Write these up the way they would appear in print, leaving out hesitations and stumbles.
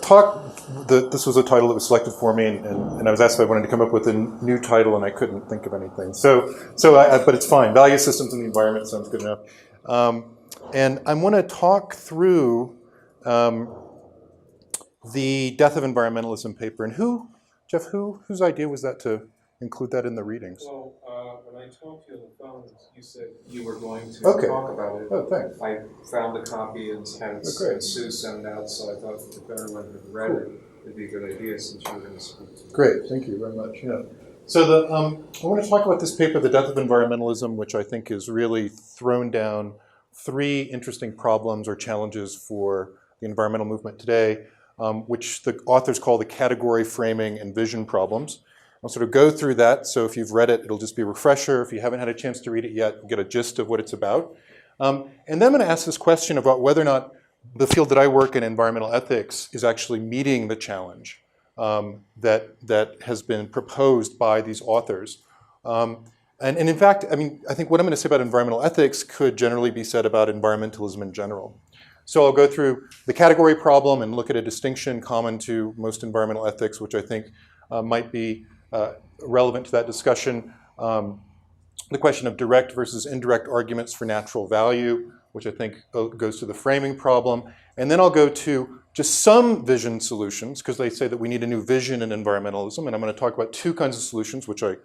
talk, this was a title that was selected for me, and I was asked if I wanted to come up with a new title, and I couldn't think of anything. But it's fine. Value systems in the environment sounds good enough. And I want to talk through the Death of Environmentalism paper. And Jeff, whose idea was that to include that in the readings? Well, when I talked to you on the phone, you said you were going to talk about it. Oh, thanks. I found a copy and had Sue send it out, so I thought if everyone had read it, it'd be a good idea since you were going to speak to it. Great, thank you very much. Yeah. So I want to talk about this paper, The Death of Environmentalism, which I think is really thrown down three interesting problems or challenges for the environmental movement today, which the authors call the category, framing, and vision problems. I'll sort of go through that, so if you've read it, it'll just be a refresher. If you haven't had a chance to read it yet, you'll get a gist of what it's about. And then I'm going to ask this question about whether or not the field that I work in, environmental ethics, is actually meeting the challenge that has been proposed by these authors. And in fact, I think what I'm going to say about environmental ethics could generally be said about environmentalism in general. So I'll go through the category problem and look at a distinction common to most environmental ethics, which I think might be relevant to that discussion. The question of direct versus indirect arguments for natural value, which I think goes to the framing problem. And then I'll go to just some vision solutions, because they say that we need a new vision in environmentalism. And I'm going to talk about two kinds of solutions, which I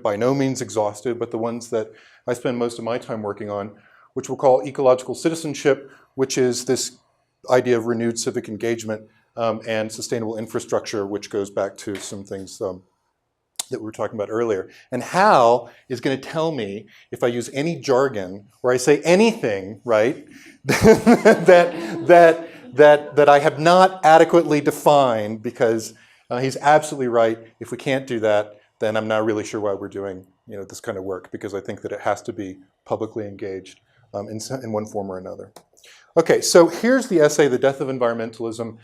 by no means exhaustive, but the ones that I spend most of my time working on, which we'll call ecological citizenship, which is this idea of renewed civic engagement, and sustainable infrastructure, which goes back to some things that we were talking about earlier. And Hal is going to tell me if I use any jargon or I say anything, right, that I have not adequately defined, because he's absolutely right. If we can't do that, then I'm not really sure why we're doing this kind of work, because I think that it has to be publicly engaged in one form or another. Okay, so here's the essay, The Death of Environmentalism.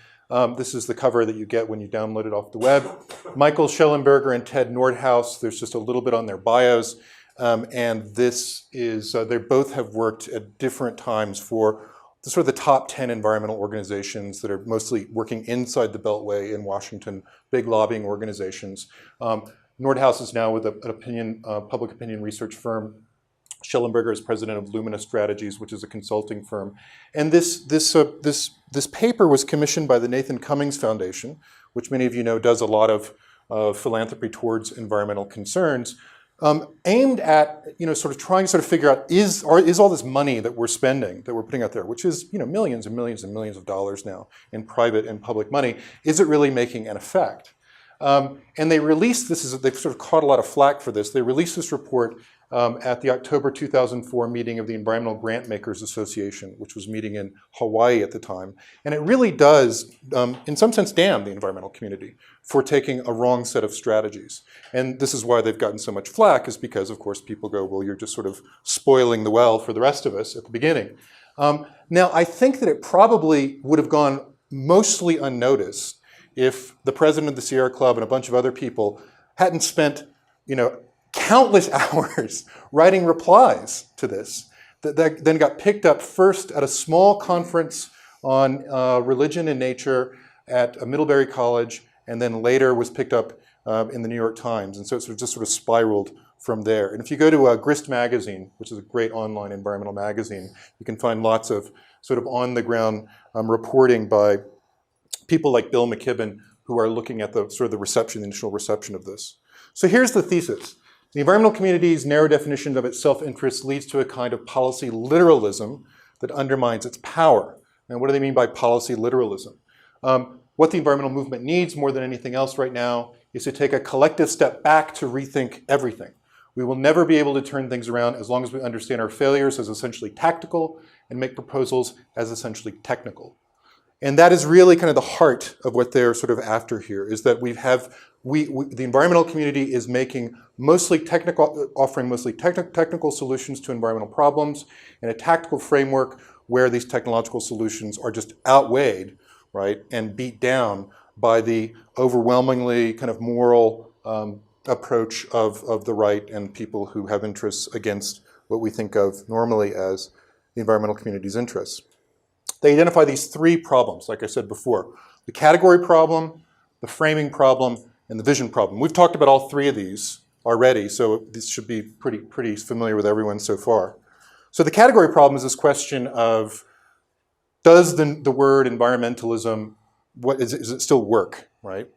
This is the cover that you get when you download it off the web. Michael Schellenberger and Ted Nordhaus, there's just a little bit on their bios. And this is, they both have worked at different times for sort of the top 10 environmental organizations that are mostly working inside the Beltway in Washington, big lobbying organizations. Nordhaus is now with a public opinion research firm. Schellenberger is president of Lumina Strategies, which is a consulting firm. And this paper was commissioned by the Nathan Cummings Foundation, which many of you know does a lot of philanthropy towards environmental concerns, aimed at sort of trying to figure out is all this money that we're spending, that we're putting out there, which is millions and millions and millions of dollars now in private and public money, is it really making an effect? And they released they've sort of caught a lot of flack for this. They released this report at the October 2004 meeting of the Environmental Grant Makers Association, which was meeting in Hawaii at the time. And it really does, in some sense, damn the environmental community for taking a wrong set of strategies. And this is why they've gotten so much flack, is because, of course, people go, well, you're just sort of spoiling the well for the rest of us at the beginning. Now, I think that it probably would have gone mostly unnoticed if the president of the Sierra Club and a bunch of other people hadn't spent, countless hours writing replies to this, that then got picked up first at a small conference on religion and nature at Middlebury College, and then later was picked up in the New York Times. And so it just sort of spiraled from there. And if you go to Grist Magazine, which is a great online environmental magazine, you can find lots of sort of on-the-ground reporting by people like Bill McKibben, who are looking at the initial reception of this. So here's the thesis. The environmental community's narrow definition of its self-interest leads to a kind of policy literalism that undermines its power. And what do they mean by policy literalism? What the environmental movement needs more than anything else right now is to take a collective step back to rethink everything. We will never be able to turn things around as long as we understand our failures as essentially tactical and make proposals as essentially technical. And that is really kind of the heart of what they're sort of after here, is that the environmental community is making offering mostly technical solutions to environmental problems in a tactical framework where these technological solutions are just outweighed, right, and beat down by the overwhelmingly kind of moral approach of the right and people who have interests against what we think of normally as the environmental community's interests. They identify these three problems, like I said before. the category problem, the framing problem, and the vision problem. We've talked about all three of these already, so this should be pretty familiar with everyone so far. So the category problem is this question of, does the word environmentalism, does it still work, right?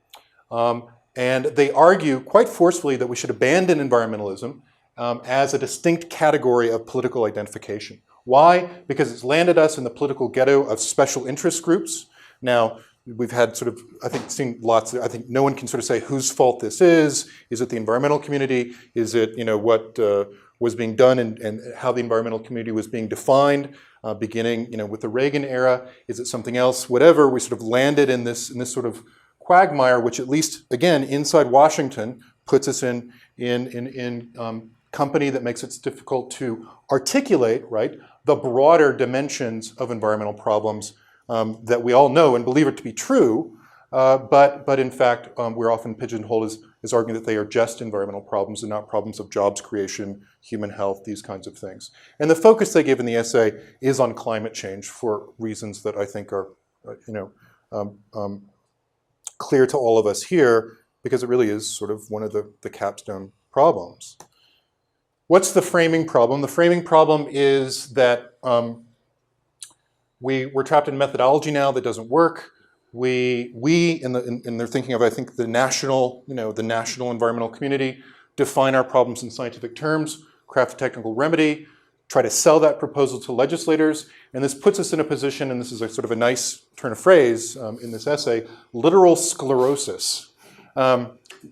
And they argue quite forcefully that we should abandon environmentalism as a distinct category of political identification. Why? Because it's landed us in the political ghetto of special interest groups. Now, we've had sort of, I think, seen lots of, I think no one can sort of say whose fault this is. Is it the environmental community? Is it, what was being done and how the environmental community was being defined, beginning, with the Reagan era? Is it something else? Whatever, we sort of landed in this sort of quagmire, which at least, again, inside Washington, puts us in company that makes it difficult to articulate, right, the broader dimensions of environmental problems that we all know and believe it to be true, but in fact, we're often pigeonholed as arguing that they are just environmental problems and not problems of jobs creation, human health, these kinds of things. And the focus they give in the essay is on climate change for reasons that I think are, clear to all of us here, because it really is sort of one of the capstone problems. What's the framing problem? The framing problem is that we're trapped in methodology now that doesn't work. And they're thinking of, I think, the national environmental community, define our problems in scientific terms, craft a technical remedy, try to sell that proposal to legislators, and this puts us in a position, and this is a sort of a nice turn of phrase in this essay, literal sclerosis,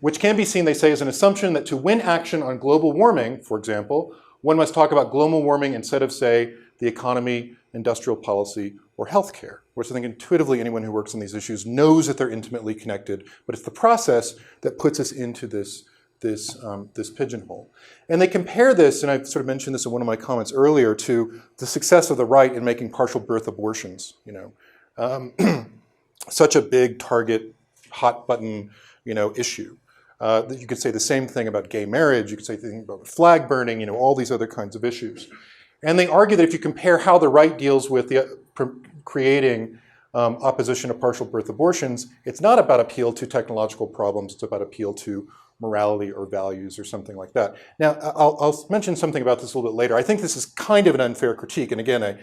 which can be seen, they say, as an assumption that to win action on global warming, for example, one must talk about global warming instead of, say, the economy, industrial policy, or healthcare, which I think intuitively anyone who works on these issues knows that they're intimately connected, but it's the process that puts us into this pigeonhole. And they compare this, and I've sort of mentioned this in one of my comments earlier, to the success of the right in making partial birth abortions. Such a big target, hot button, issue. You could say the same thing about gay marriage. You could say the thing about flag burning. All these other kinds of issues. And they argue that if you compare how the right deals with creating opposition to partial birth abortions, it's not about appeal to technological problems. It's about appeal to morality or values or something like that. Now, I'll mention something about this a little bit later. I think this is kind of an unfair critique. And again,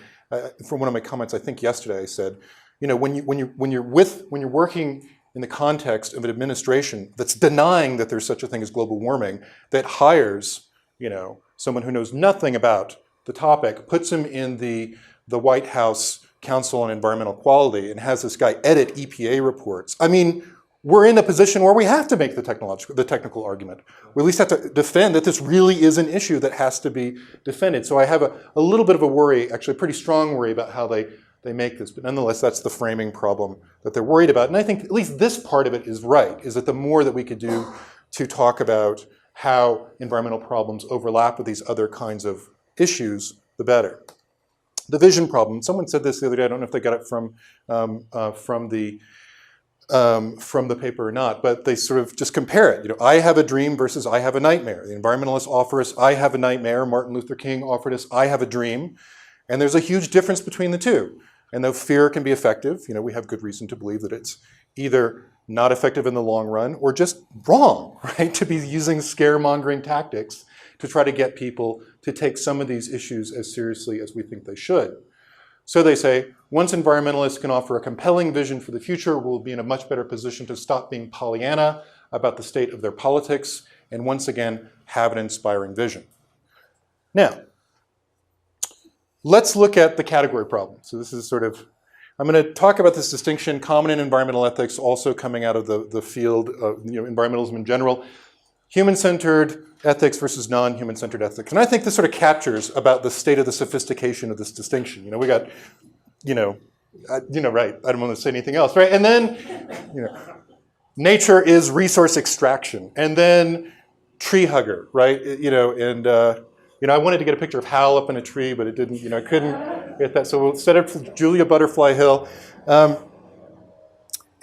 from one of my comments, I think yesterday, I said, when you're working in the context of an administration that's denying that there's such a thing as global warming, that hires, someone who knows nothing about the topic, puts him in the White House Council on Environmental Quality and has this guy edit EPA reports. I mean, we're in a position where we have to make the technical argument. We at least have to defend that this really is an issue that has to be defended. So I have a little bit of a worry, actually a pretty strong worry about how they make this. But nonetheless, that's the framing problem that they're worried about. And I think at least this part of it is right, is that the more that we could do to talk about how environmental problems overlap with these other kinds of issues, the better. The vision problem. Someone said this the other day. I don't know if they got it from the paper or not, but they sort of just compare it. I have a dream versus I have a nightmare. The environmentalists offer us I have a nightmare. Martin Luther King offered us I have a dream. And there's a huge difference between the two. And though fear can be effective, we have good reason to believe that it's either not effective in the long run or just wrong, right? To be using scaremongering tactics to try to get people to take some of these issues as seriously as we think they should. So they say, once environmentalists can offer a compelling vision for the future, we'll be in a much better position to stop being Pollyanna about the state of their politics and once again have an inspiring vision. Now, let's look at the category problem. So this is sort of, I'm going to talk about this distinction common in environmental ethics, also coming out of the field of environmentalism in general. Human-centered ethics versus non-human-centered ethics. And I think this sort of captures about the state of the sophistication of this distinction. We got, right, I don't want to say anything else, right? And then, nature is resource extraction. And then tree hugger, right? I wanted to get a picture of Hal up in a tree, but it didn't, I couldn't get that. So we'll set up for Julia Butterfly Hill.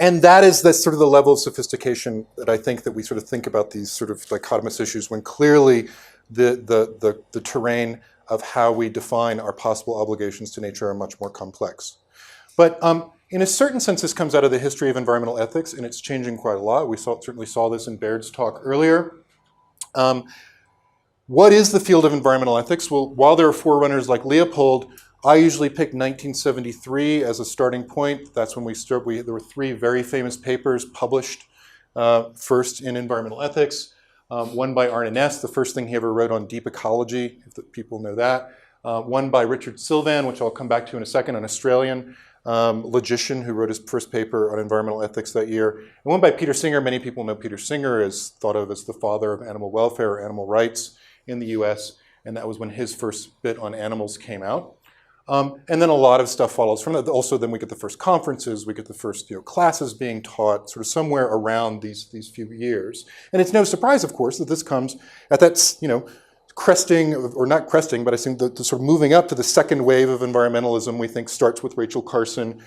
And that is sort of the level of sophistication that I think that we sort of think about these sort of dichotomous issues when clearly the terrain of how we define our possible obligations to nature are much more complex. But In a certain sense, this comes out of the history of environmental ethics, and it's changing quite a lot. We certainly saw this in Baird's talk earlier. What is the field of environmental ethics? Well, while there are forerunners like Leopold, I usually pick 1973 as a starting point. That's when we start. There were 3 very famous papers published first in environmental ethics. One by Arne Næss, the first thing he ever wrote on deep ecology, if the people know that. One by Richard Sylvan, which I'll come back to in a second, an Australian logician who wrote his first paper on environmental ethics that year. And one by Peter Singer. Many people know Peter Singer is thought of as the father of animal welfare or animal rights in the US, and that was when his first bit on animals came out. And then a lot of stuff follows from that. Also, then we get the first conferences, we get the first classes being taught sort of somewhere around these few years. And it's no surprise, of course, that this comes at that, cresting, or not cresting, but I think the sort of moving up to the second wave of environmentalism we think starts with Rachel Carson.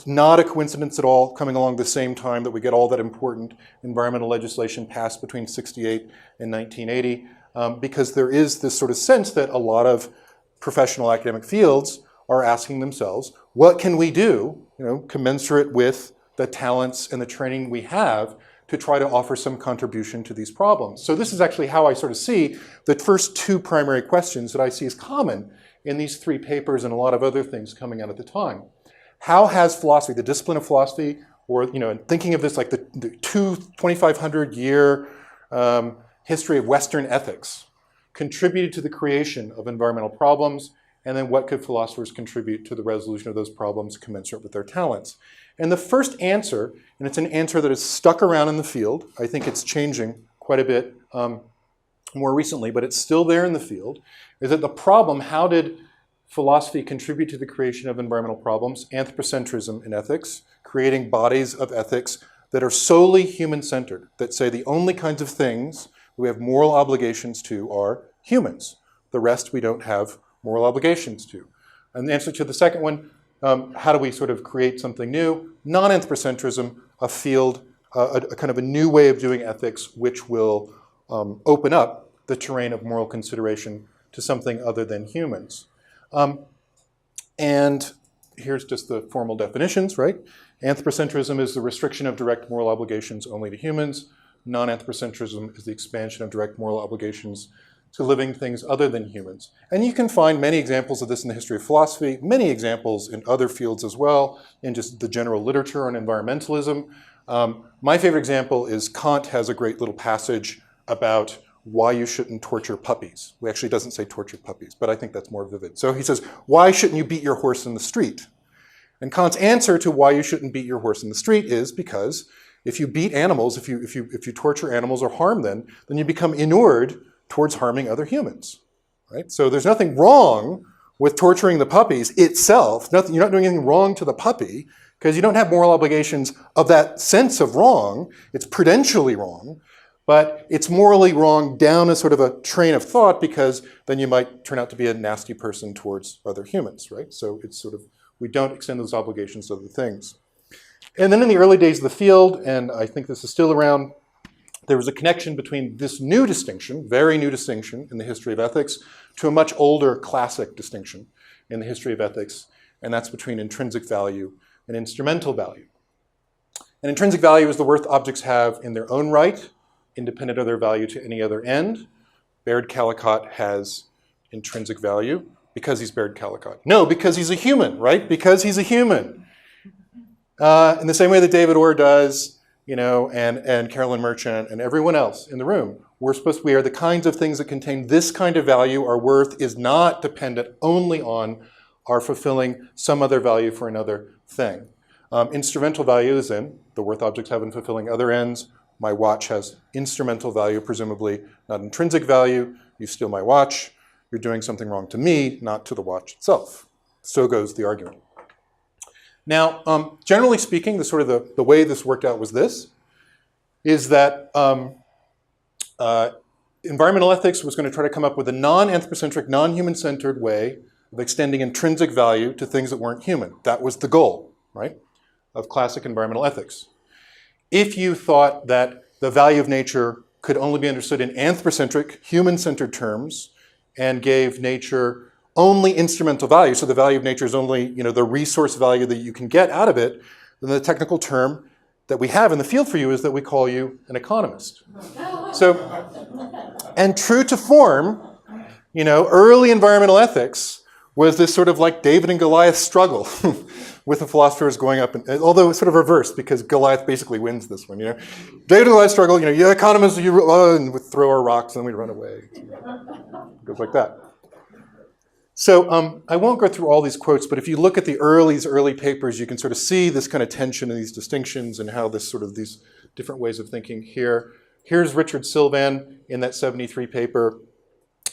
Not a coincidence at all, coming along the same time that we get all that important environmental legislation passed between 68 and 1980, because there is this sort of sense that a lot of professional academic fields are asking themselves, what can we do, commensurate with the talents and the training we have to try to offer some contribution to these problems. So this is actually how I sort of see the first 2 primary questions that I see as common in these 3 papers and a lot of other things coming out at the time. How has philosophy, the discipline of philosophy, or thinking of this like the 2,500-year history of Western ethics, contributed to the creation of environmental problems, and then what could philosophers contribute to the resolution of those problems commensurate with their talents? And the first answer, and it's an answer that has stuck around in the field, I think it's changing quite a bit more recently, but it's still there in the field, is that the problem, how did philosophy contribute to the creation of environmental problems? Anthropocentrism in ethics, creating bodies of ethics that are solely human-centered, that say the only kinds of things we have moral obligations to are humans. The rest we don't have moral obligations to. And the answer to the second one, how do we sort of create something new? Non-anthropocentrism, a field, a kind of a new way of doing ethics which will open up the terrain of moral consideration to something other than humans. And here's just the formal definitions, right? Anthropocentrism is the restriction of direct moral obligations only to humans. Non-anthropocentrism is the expansion of direct moral obligations to living things other than humans. And you can find many examples of this in the history of philosophy, many examples in other fields as well, in just the general literature on environmentalism. My favorite example is Kant has a great little passage about why you shouldn't torture puppies. He actually doesn't say torture puppies, but I think that's more vivid. So he says, why shouldn't you beat your horse in the street? And Kant's answer to why you shouldn't beat your horse in the street is because if you beat animals, if you torture animals or harm them, then you become inured towards harming other humans, right? So there's nothing wrong with torturing the puppies itself. You're not doing anything wrong to the puppy because you don't have moral obligations of that sense of wrong. It's prudentially wrong, but it's morally wrong down a sort of a train of thought because then you might turn out to be a nasty person towards other humans, right? So it's sort of, we don't extend those obligations to other things. And then in the early days of the field, and I think this is still around, there was a connection between this new distinction, very new distinction in the history of ethics, to a much older classic distinction in the history of ethics, and that's between intrinsic value and instrumental value. And intrinsic value is the worth objects have in their own right, independent of their value to any other end. Baird Callicott has intrinsic value because he's Baird Callicott. No, because he's a human, right? Because he's a human. In the same way that David Orr does, and Carolyn Merchant and everyone else in the room, we are the kinds of things that contain this kind of value. Our worth is not dependent only on our fulfilling some other value for another thing. Instrumental value is in the worth objects have in fulfilling other ends. My watch has instrumental value, presumably not intrinsic value. You steal my watch, you're doing something wrong to me, not to the watch itself. So goes the argument. Now, generally speaking, the way this worked out was this, is that environmental ethics was going to try to come up with a non-anthropocentric, non-human-centered way of extending intrinsic value to things that weren't human. That was the goal, right, of classic environmental ethics. If you thought that the value of nature could only be understood in anthropocentric, human-centered terms, and gave nature only instrumental value, so the value of nature is only, the resource value that you can get out of it, then the technical term that we have in the field for you is that we call you an economist. So, and true to form, early environmental ethics was this sort of like David and Goliath struggle with the philosophers going up, although it's sort of reversed because Goliath basically wins this one. David and Goliath struggle, you economists, and we throw our rocks and then we run away. It goes like that. So I won't go through all these quotes, but if you look at these early papers, you can sort of see this kind of tension and these distinctions and how these different ways of thinking here. Here's Richard Sylvan in that 73 paper.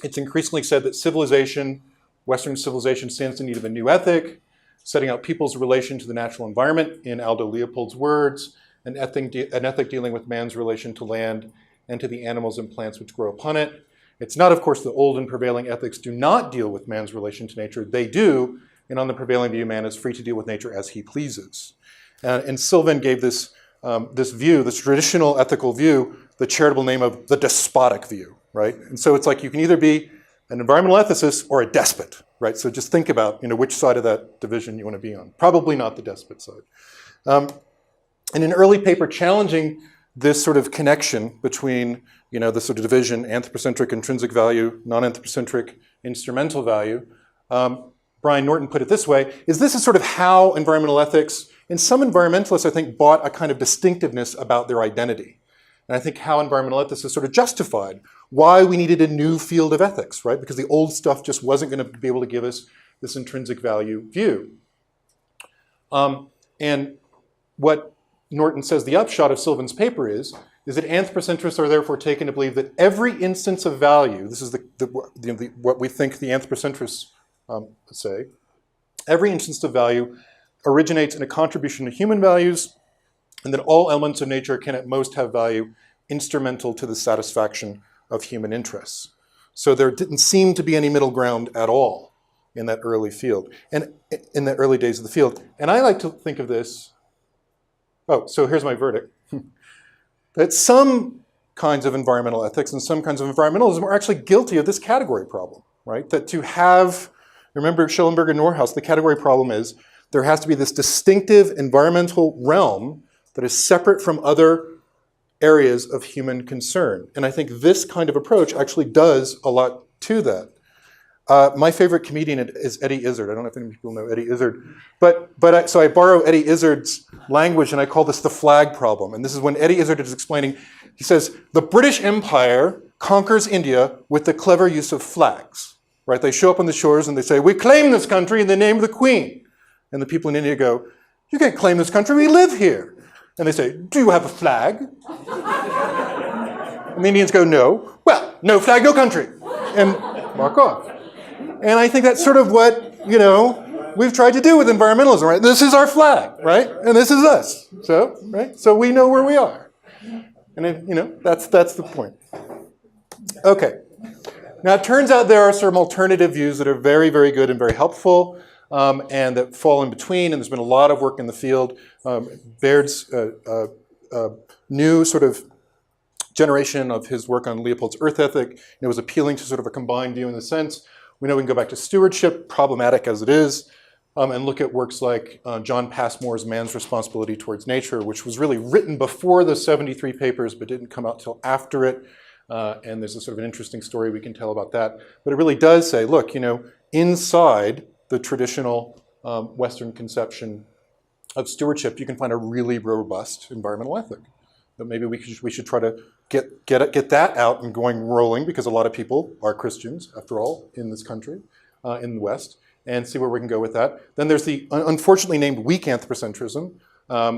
It's increasingly said that Western civilization stands in need of a new ethic, setting out people's relation to the natural environment, in Aldo Leopold's words, an ethic dealing with man's relation to land and to the animals and plants which grow upon it. It's not, of course, the old and prevailing ethics do not deal with man's relation to nature. They do, and on the prevailing view, man is free to deal with nature as he pleases. And Sylvan gave this view, this traditional ethical view, the charitable name of the despotic view, right? And so it's like you can either be an environmental ethicist or a despot, right? So just think about, which side of that division you want to be on. Probably not the despot side. In an early paper challenging this sort of connection between, the sort of division, anthropocentric intrinsic value, non-anthropocentric instrumental value, Brian Norton put it this way, is this is sort of how environmental ethics, and some environmentalists, I think, bought a kind of distinctiveness about their identity. And I think how environmental ethicists sort of justified why we needed a new field of ethics, right? Because the old stuff just wasn't going to be able to give us this intrinsic value view. And what Norton says the upshot of Sylvan's paper is that anthropocentrists are therefore taken to believe that every instance of value, this is what we think the anthropocentrists say, every instance of value originates in a contribution to human values, and that all elements of nature can at most have value instrumental to the satisfaction of human interests. So there didn't seem to be any middle ground at all in that early field, and in the early days of the field. And I like to think of this, so here's my verdict, that some kinds of environmental ethics and some kinds of environmentalism are actually guilty of this category problem, right? That to have, remember Schellenberg and Norhaus, the category problem is there has to be this distinctive environmental realm that is separate from other areas of human concern. And I think this kind of approach actually does a lot to that. My favorite comedian is Eddie Izzard. I don't know if any people know Eddie Izzard. So I borrow Eddie Izzard's language and I call this the flag problem. And this is when Eddie Izzard is explaining, he says, the British Empire conquers India with the clever use of flags, right? They show up on the shores and they say, we claim this country in the name of the Queen. And the people in India go, you can't claim this country, we live here. And they say, do you have a flag? And the Indians go, no. Well, no flag, no country. And mark off. And I think that's sort of what, we've tried to do with environmentalism, right? This is our flag, right? And this is us. So, right? So we know where we are. And then, that's the point. Okay. Now it turns out there are some alternative views that are very, very good and very helpful. And that fall in between, and there's been a lot of work in the field. Baird's new sort of generation of his work on Leopold's Earth ethic was appealing to sort of a combined view in the sense. We know we can go back to stewardship, problematic as it is, and look at works like John Passmore's Man's Responsibility Towards Nature, which was really written before the 73 papers, but didn't come out till after it. And there's a sort of an interesting story we can tell about that. But it really does say, look, inside the traditional Western conception of stewardship, you can find a really robust environmental ethic. But maybe we should try to get that out and rolling, because a lot of people are Christians, after all, in this country, in the West, and see where we can go with that. Then there's the unfortunately named weak anthropocentrism,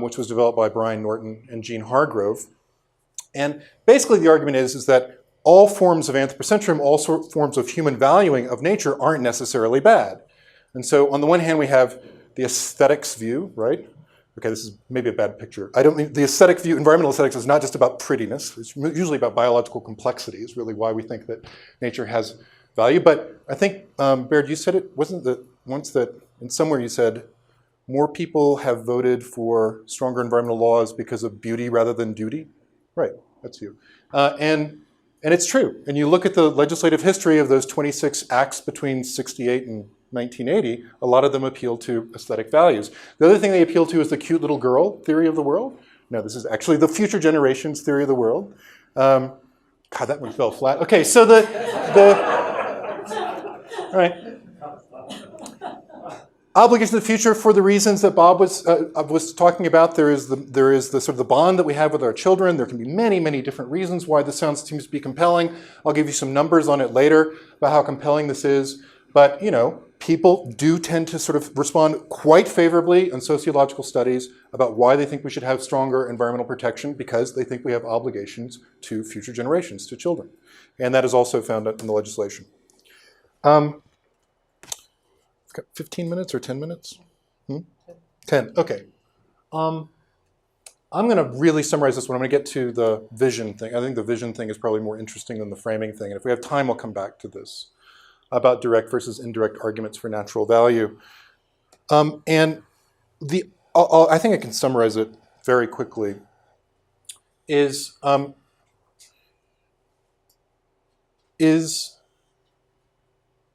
which was developed by Brian Norton and Jean Hargrove. And basically the argument is that all forms of anthropocentrism, all forms of human valuing of nature aren't necessarily bad. And so on the one hand, we have the aesthetics view, right? Okay, this is maybe a bad picture. I don't mean the aesthetic view, environmental aesthetics is not just about prettiness. It's usually about biological complexity is really why we think that nature has value. But I think, Baird, you said it, wasn't it once that in somewhere you said more people have voted for stronger environmental laws because of beauty rather than duty? Right, that's you. And And it's true. And you look at the legislative history of those 26 acts between 68 and 1980, a lot of them appeal to aesthetic values. The other thing they appeal to is the cute little girl theory of the world. No, this is actually the future generations theory of the world. God, that one fell flat. Okay, so all right. Obligation to the future for the reasons that Bob was talking about. There is the sort of the bond that we have with our children. There can be many, many different reasons why this seems to be compelling. I'll give you some numbers on it later about how compelling this is. But, you know, people do tend to sort of respond quite favorably in sociological studies about why they think we should have stronger environmental protection, because they think we have obligations to future generations, to children. And that is also found in the legislation. I've got 15 minutes or 10 minutes? 10, okay. I'm going to really summarize this one. I'm going to get to the vision thing. I think the vision thing is probably more interesting than the framing thing. And if we have time, I'll come back to this, about direct versus indirect arguments for natural value. And I think I can summarize it very quickly, is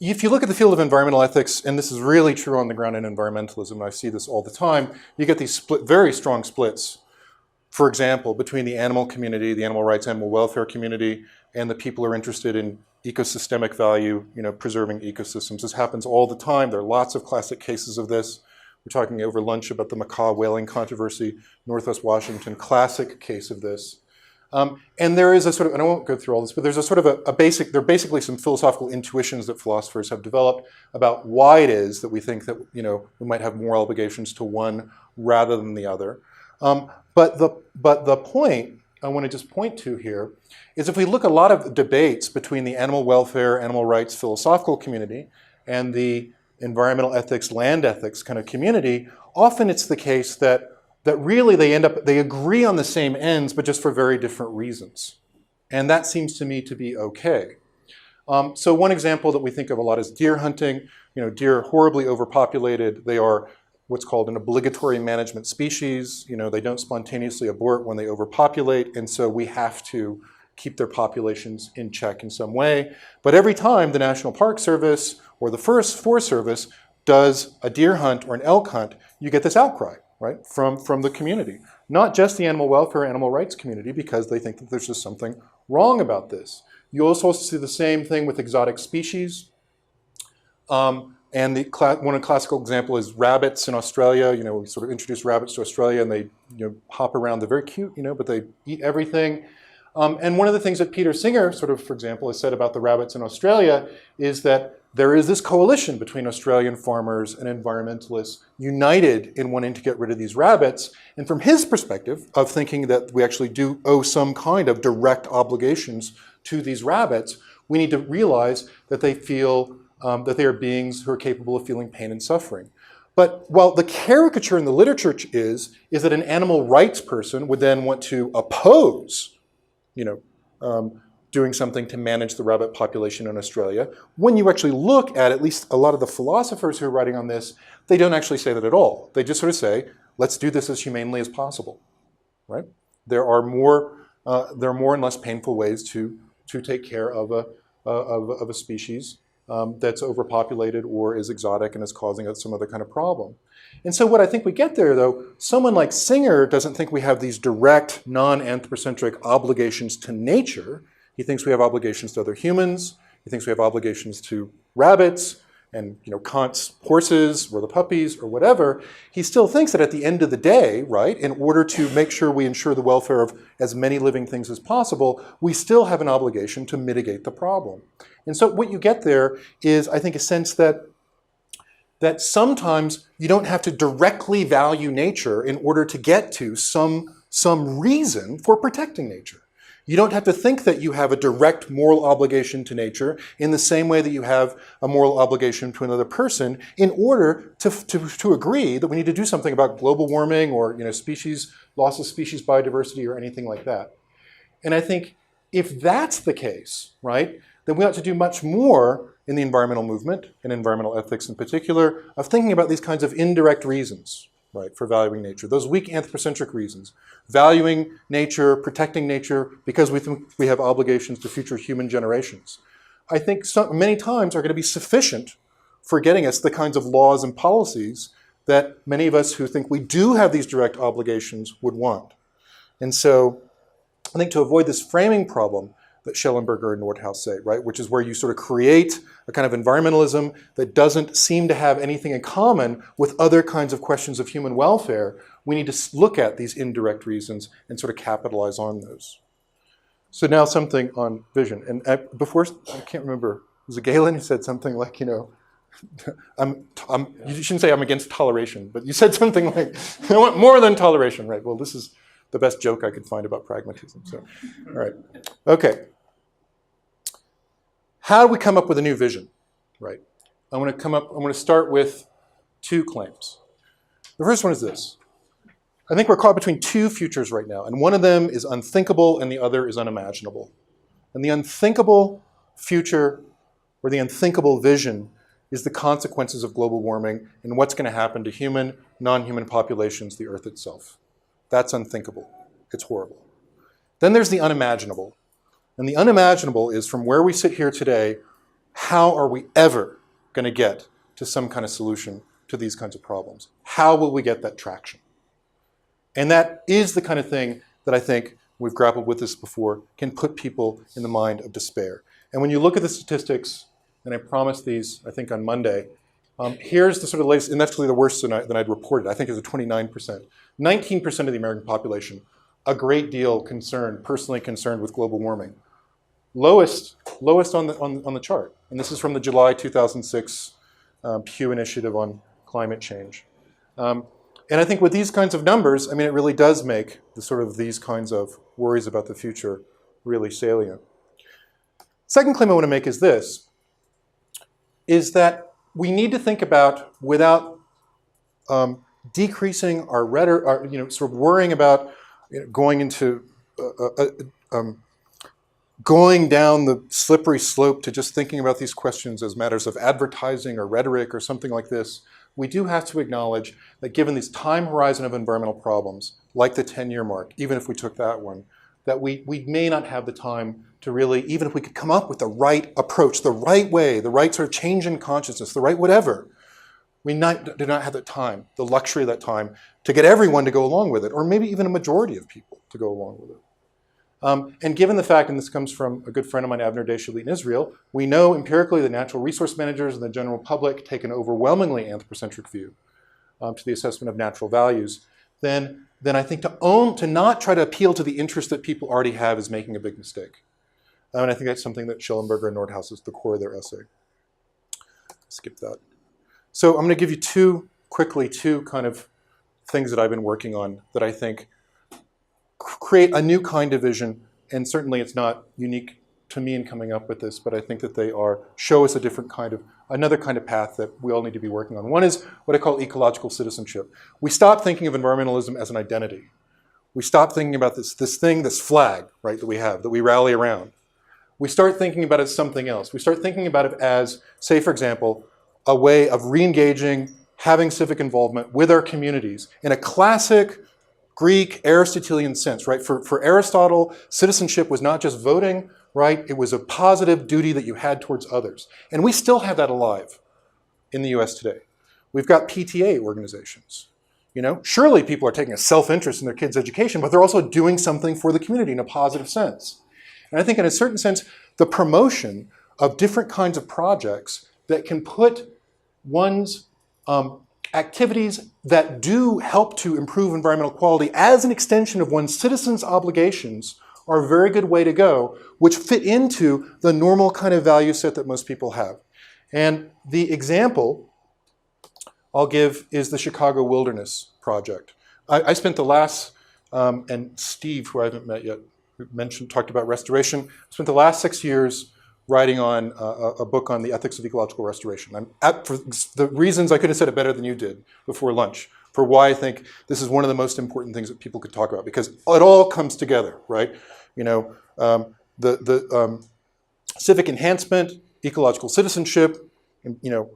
if you look at the field of environmental ethics, and this is really true on the ground in environmentalism, and I see this all the time, you get these very strong splits, for example, between the animal community, the animal rights, animal welfare community, and the people who are interested in ecosystemic value, you know, preserving ecosystems. This happens all the time. There are lots of classic cases of this. We're talking over lunch about the macaw whaling controversy, Northwest Washington, classic case of this. And there is a sort of, and I won't go through all this, but there's a sort of there are basically some philosophical intuitions that philosophers have developed about why it is that we think that, you know, we might have more obligations to one rather than the other. But the point I want to just point to here is, if we look at a lot of debates between the animal welfare, animal rights philosophical community and the environmental ethics, land ethics kind of community, often it's the case that really they agree on the same ends, but just for very different reasons. And that seems to me to be okay. So one example that we think of a lot is deer hunting. You know, deer are horribly overpopulated. They are what's called an obligatory management species. You know, they don't spontaneously abort when they overpopulate, and so we have to keep their populations in check in some way. But every time the National Park Service or the Forest Service does a deer hunt or an elk hunt, you get this outcry, right, from the community. Not just the animal welfare, animal rights community, because they think that there's just something wrong about this. You also see the same thing with exotic species. And one classical example is rabbits in Australia. You know, we sort of introduced rabbits to Australia, and they, you know, hop around. They're very cute, you know, but they eat everything. And one of the things that Peter Singer, sort of, for example, has said about the rabbits in Australia is that there is this coalition between Australian farmers and environmentalists united in wanting to get rid of these rabbits. And from his perspective of thinking that we actually do owe some kind of direct obligations to these rabbits, we need to realize that they feel that they are beings who are capable of feeling pain and suffering. But while the caricature in the literature is that an animal rights person would then want to oppose, you know, doing something to manage the rabbit population in Australia, when you actually look at least a lot of the philosophers who are writing on this, they don't actually say that at all. They just sort of say, let's do this as humanely as possible, right? There are more and less painful ways to take care of a species that's overpopulated or is exotic and is causing some other kind of problem. And so what I think we get there, though, someone like Singer doesn't think we have these direct, non-anthropocentric obligations to nature. He thinks we have obligations to other humans. He thinks we have obligations to rabbits and, you know, Kant's horses or the puppies or whatever. He still thinks that at the end of the day, right, in order to make sure we ensure the welfare of as many living things as possible, we still have an obligation to mitigate the problem. And so what you get there is, I think, a sense that sometimes you don't have to directly value nature in order to get to some reason for protecting nature. You don't have to think that you have a direct moral obligation to nature in the same way that you have a moral obligation to another person in order to agree that we need to do something about global warming or, you know, loss of species biodiversity or anything like that. And I think if that's the case, right, then we ought to do much more in the environmental movement and environmental ethics in particular of thinking about these kinds of indirect reasons, right, for valuing nature. Those weak anthropocentric reasons, valuing nature, protecting nature, because we think we have obligations to future human generations, I think many times are going to be sufficient for getting us the kinds of laws and policies that many of us who think we do have these direct obligations would want. And so I think to avoid this framing problem that Schellenberger and Nordhaus say, right, which is where you sort of create a kind of environmentalism that doesn't seem to have anything in common with other kinds of questions of human welfare, we need to look at these indirect reasons and sort of capitalize on those. So now something on vision. And before, I can't remember, was it Galen who said something like, you know, you shouldn't say I'm against toleration, but you said something like, I want more than toleration, right? Well, this is the best joke I could find about pragmatism. So, all right. Okay. How do we come up with a new vision, right? I want to start with two claims. The first one is this. I think we're caught between two futures right now, and one of them is unthinkable and the other is unimaginable. And the unthinkable future, or the unthinkable vision, is the consequences of global warming and what's going to happen to human, non-human populations, the Earth itself. That's unthinkable. It's horrible. Then there's the unimaginable. And the unimaginable is, from where we sit here today, how are we ever going to get to some kind of solution to these kinds of problems? How will we get that traction? And that is the kind of thing that I think, we've grappled with this before, can put people in the mind of despair. And when you look at the statistics, and I promised these, I think, on Monday, here's the sort of latest, and that's actually the worst than I'd reported. I think it was a 29%. 19% of the American population, a great deal concerned, personally concerned with global warming. Lowest on the chart. And this is from the July 2006 Pew Initiative on Climate Change. And I think with these kinds of numbers, I mean, it really does make these kinds of worries about the future really salient. Second claim I want to make is this, is that we need to think about, without decreasing our rhetoric, sort of worrying about going into going down the slippery slope to just thinking about these questions as matters of advertising or rhetoric or something like this. We do have to acknowledge that given this time horizon of environmental problems, like the 10-year mark, even if we took that one, that we may not have the time to really, even if we could come up with the right approach, the right way, the right sort of change in consciousness, the right whatever, we do not have the time, the luxury of that time, to get everyone to go along with it, or maybe even a majority of people to go along with it. And given the fact, and this comes from a good friend of mine, Avner Deshalit in Israel, we know empirically that natural resource managers and the general public take an overwhelmingly anthropocentric view to the assessment of natural values, then I think to not try to appeal to the interest that people already have is making a big mistake. And I think that's something that Schellenberger and Nordhaus is the core of their essay. Skip that. So I'm going to give you two kind of things that I've been working on that I think create a new kind of vision, and certainly it's not unique to me in coming up with this, but I think that they show us another kind of path that we all need to be working on. One is what I call ecological citizenship. We stop thinking of environmentalism as an identity. We stop thinking about this flag, right, that we have, that we rally around. We start thinking about it as something else. We start thinking about it as, say, for example, a way of re-engaging, having civic involvement with our communities in a classic Greek Aristotelian sense, right? For Aristotle, citizenship was not just voting, right? It was a positive duty that you had towards others. And we still have that alive in the US today. We've got PTA organizations. Surely people are taking a self-interest in their kids' education, but they're also doing something for the community in a positive sense. And I think in a certain sense, the promotion of different kinds of projects that can put one's activities that do help to improve environmental quality as an extension of one's citizens' obligations are a very good way to go, which fit into the normal kind of value set that most people have. And the example I'll give is the Chicago Wilderness Project. I spent the last, and Steve, who I haven't met yet, talked about restoration, spent the last 6 years writing on a book on the ethics of ecological restoration. For the reasons I couldn't have said it better than you did before lunch, for why I think this is one of the most important things that people could talk about, because it all comes together, right? The civic enhancement, ecological citizenship,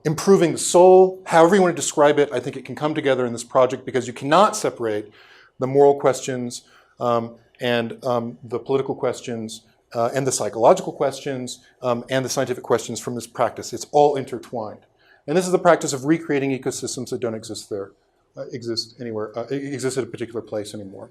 improving the soul, however you want to describe it. I think it can come together in this project because you cannot separate the moral questions and the political questions and the psychological questions and the scientific questions from this practice. It's all intertwined. And this is the practice of recreating ecosystems that don't exist exist at a particular place anymore.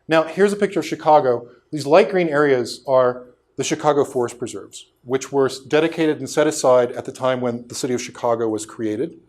Now, here's a picture of Chicago. These light green areas are the Chicago Forest Preserves, which were dedicated and set aside at the time when the city of Chicago was created.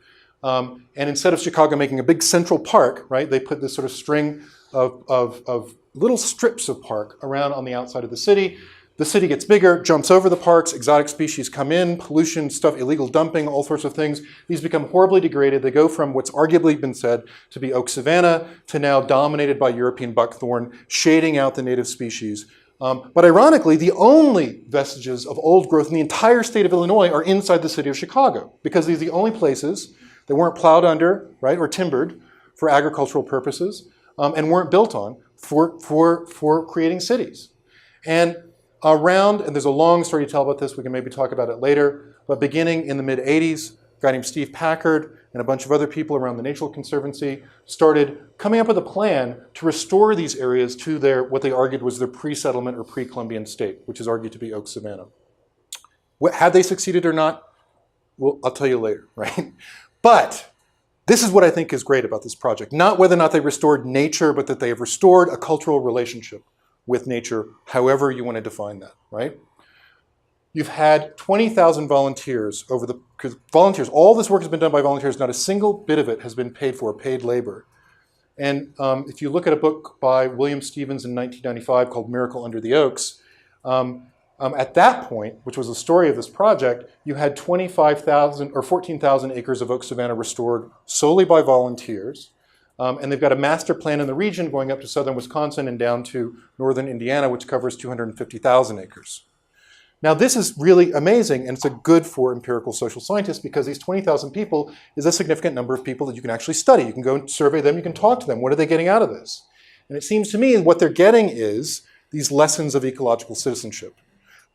And instead of Chicago making a big central park, right, they put this sort of string of little strips of park around on the outside of the city. The city gets bigger, jumps over the parks, exotic species come in, pollution, stuff, illegal dumping, all sorts of things. These become horribly degraded. They go from what's arguably been said to be oak savanna to now dominated by European buckthorn, shading out the native species. But ironically, the only vestiges of old growth in the entire state of Illinois are inside the city of Chicago, because these are the only places that weren't plowed under, right, or timbered for agricultural purposes, and weren't built on for creating cities. And there's a long story to tell about this, we can maybe talk about it later, but beginning in the mid-'80s, a guy named Steve Packard and a bunch of other people around the Nature Conservancy started coming up with a plan to restore these areas to what they argued was their pre-settlement or pre-Columbian state, which is argued to be oak savanna. Had they succeeded or not? Well, I'll tell you later, right? But this is what I think is great about this project. Not whether or not they restored nature, but that they have restored a cultural relationship with nature, however you want to define that, right? You've had 20,000 volunteers because volunteers, all this work has been done by volunteers, not a single bit of it has been paid for, paid labor. And if you look at a book by William Stevens in 1995 called Miracle Under the Oaks, at that point, which was the story of this project, you had 25,000 or 14,000 acres of oak savanna restored solely by volunteers. And they've got a master plan in the region going up to southern Wisconsin and down to northern Indiana, which covers 250,000 acres. Now, this is really amazing, and it's good for empirical social scientists because these 20,000 people is a significant number of people that you can actually study. You can go and survey them, you can talk to them. What are they getting out of this? And it seems to me what they're getting is these lessons of ecological citizenship.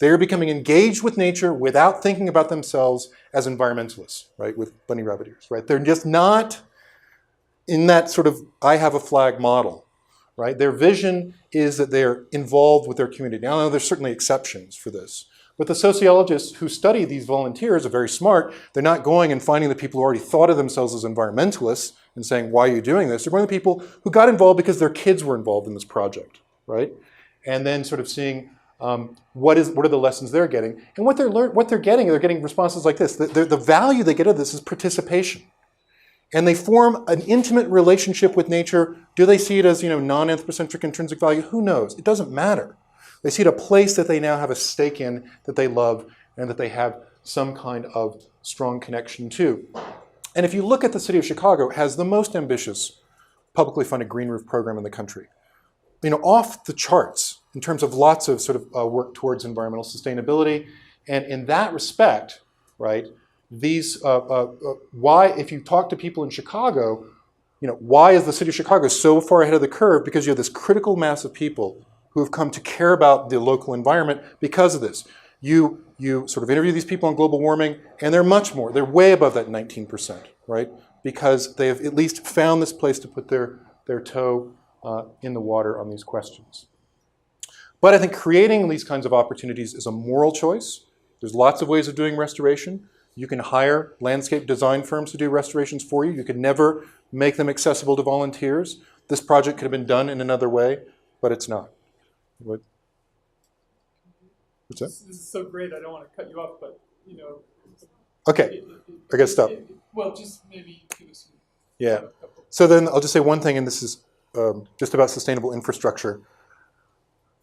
They're becoming engaged with nature without thinking about themselves as environmentalists, right, with bunny rabbit ears, right? They're just not in that sort of I have a flag model, right? Their vision is that they're involved with their community. Now, there's certainly exceptions for this. But the sociologists who study these volunteers are very smart. They're not going and finding the people who already thought of themselves as environmentalists and saying, why are you doing this? They're going to the people who got involved because their kids were involved in this project, right? And then sort of seeing what are the lessons they're getting. And what they're getting responses like this. The value they get out of this is participation. And they form an intimate relationship with nature. Do they see it as, non-anthropocentric intrinsic value? Who knows? It doesn't matter. They see it a place that they now have a stake in, that they love, and that they have some kind of strong connection to. And if you look at the city of Chicago, it has the most ambitious publicly funded green roof program in the country. Off the charts in terms of lots of sort of work towards environmental sustainability. And in that respect, right, these, if you talk to people in Chicago, why is the city of Chicago so far ahead of the curve? Because you have this critical mass of people who have come to care about the local environment because of this. You sort of interview these people on global warming, and they're way above that 19%, right? Because they have at least found this place to put their toe in the water on these questions. But I think creating these kinds of opportunities is a moral choice. There's lots of ways of doing restoration. You can hire landscape design firms to do restorations for you. You could never make them accessible to volunteers. This project could have been done in another way, but it's not. What's that? This is so great. I don't want to cut you off, but Okay, I gotta stop. Well, just maybe give us. Yeah. So then I'll just say one thing, and this is just about sustainable infrastructure.